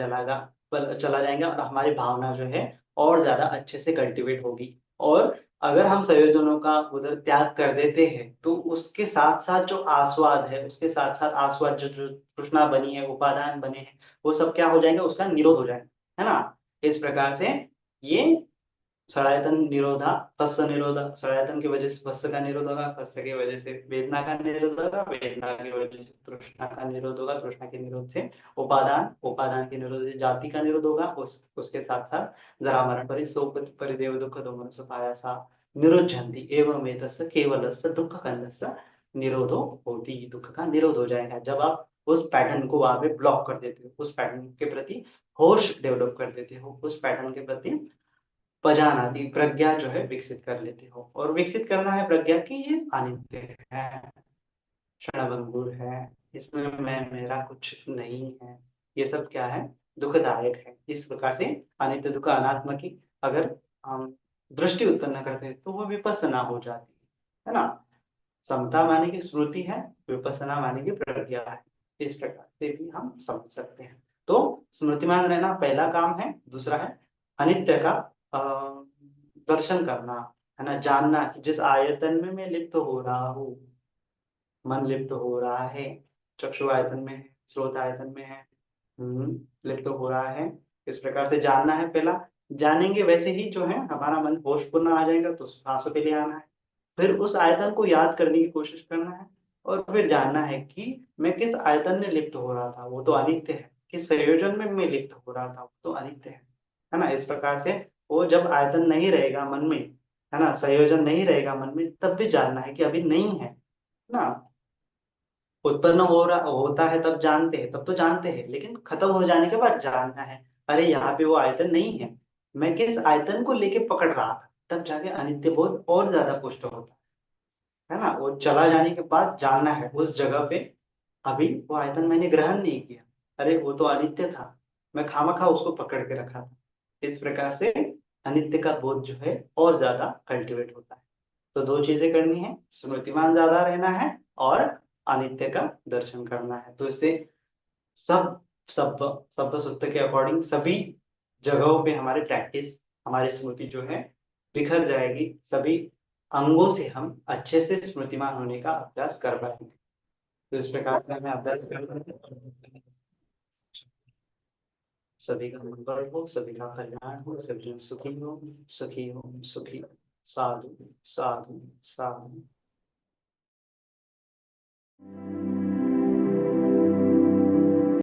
Speaker 1: चला जाएगा, और हमारी भावना जो है और ज्यादा अच्छे से कल्टीवेट होगी। और अगर हम संयोजनों का उधर त्याग कर देते हैं, तो उसके साथ साथ जो आस्वाद है, उसके साथ साथ आस्वाद जो तृष्णा बनी है, उपादान बने हैं, वो सब क्या हो जाएंगे, उसका निरोध हो जाएगा, है ना। इस प्रकार से ये सड़ायतन निरोधा, फस्य निरोधा, सड़ायतन की वजह से फस्य का निरोध होगा, फस्य की वजह से वेदना का निरोध होगा, वेदना की वजह से तृष्णा का निरोध होगा, तृष्णा के निरोध से उपादान, उपादान के निरोध से जाति का निरोध होगा, उसके साथ साथ जरा मरण परिदेव दुख दोमन सुखायासा निरुद्धन्ति एवं एतस्य केवलस्य दुःख कंदस्य निरोधो होती। दुःख का निरोध हो जाएगा जब आप उस पैटर्न को वहां पे ब्लॉक कर देते हो, उस पैटर्न के प्रति होश डेवलप कर देते हो, उस पैटर्न के प्रति पहचानाती प्रज्ञा जो है विकसित कर लेते हो। और विकसित करना है प्रज्ञा की, ये अनित्य है, क्षणभंगुर है, इसमें मैं मेरा कुछ नहीं है, ये सब क्या है, दुखदायक है। इस प्रकार से अनित्य दुख अनात्मा की अगर हम दृष्टि उत्पन्न करते हैं तो वो विपස්සना हो जाती है ना। समता माने की श्रुति है, विपස්සना माने की प्रज्ञा है। इस प्रकार से भी हम समझ सकते हैं। तो स्मृतिमान रहना पहला काम है। दूसरा है अनित्य का दर्शन करना, है ना, जानना कि जिस आयतन में मैं लिप्त हो रहा हूँ, मन लिप्त हो रहा है, चक्षु आयतन में है, श्रोत आयतन में है, लिप्त हो रहा है, इस प्रकार से जानना है पहला। जानेंगे वैसे ही जो है हमारा मन होशपूर्ण आ जाएगा, तो सांसों के लिए आना है, फिर उस आयतन को याद करने की कोशिश करना है, और फिर जानना है कि मैं किस आयतन में लिप्त हो रहा था, वो तो अनित्य है, किस संयोजन में मैं लिप्त हो रहा था, वो तो अनित्य है ना। इस प्रकार से वो जब आयतन नहीं रहेगा मन में, है ना, संयोजन नहीं रहेगा मन में, तब भी जानना है कि अभी नहीं है ना। उत्पन्न हो रहा होता है तब जानते हैं, तब तो जानते हैं, लेकिन खत्म हो जाने के बाद जानना है, अरे यहाँ पे वो आयतन नहीं है, मैं किस आयतन को लेके पकड़ रहा था, तब जाके अनित्य बोध और ज्यादा पुष्ट होता है ना। वो चला जाने के बाद जानना है उस जगह पे अभी वो आयतन मैंने ग्रहण नहीं किया, अरे वो तो अनित्य था, मैं खामखा उसको पकड़ के रखा था। इस प्रकार से अनित्य का बोध जो है और ज्यादा कल्टीवेट होता है। तो दो चीजें करनी है, स्मृतिमान ज्यादा रहना है और अनित्य का दर्शन करना है। तो इससे सब सब सब सूत्र के अकॉर्डिंग सभी जगहों पे हमारी प्रैक्टिस, हमारी स्मृति जो है बिखर जाएगी, सभी अंगों से हम अच्छे से स्मृतिमान होने का अभ्यास कर पाएंगे। तो इस प्रकार से हमें अभ्यास करना है। सभी का मंगल हो, सभी का कल्याण हो, सभी सुखी हो, सुखी हो, सुखी। साधु साधु साधु।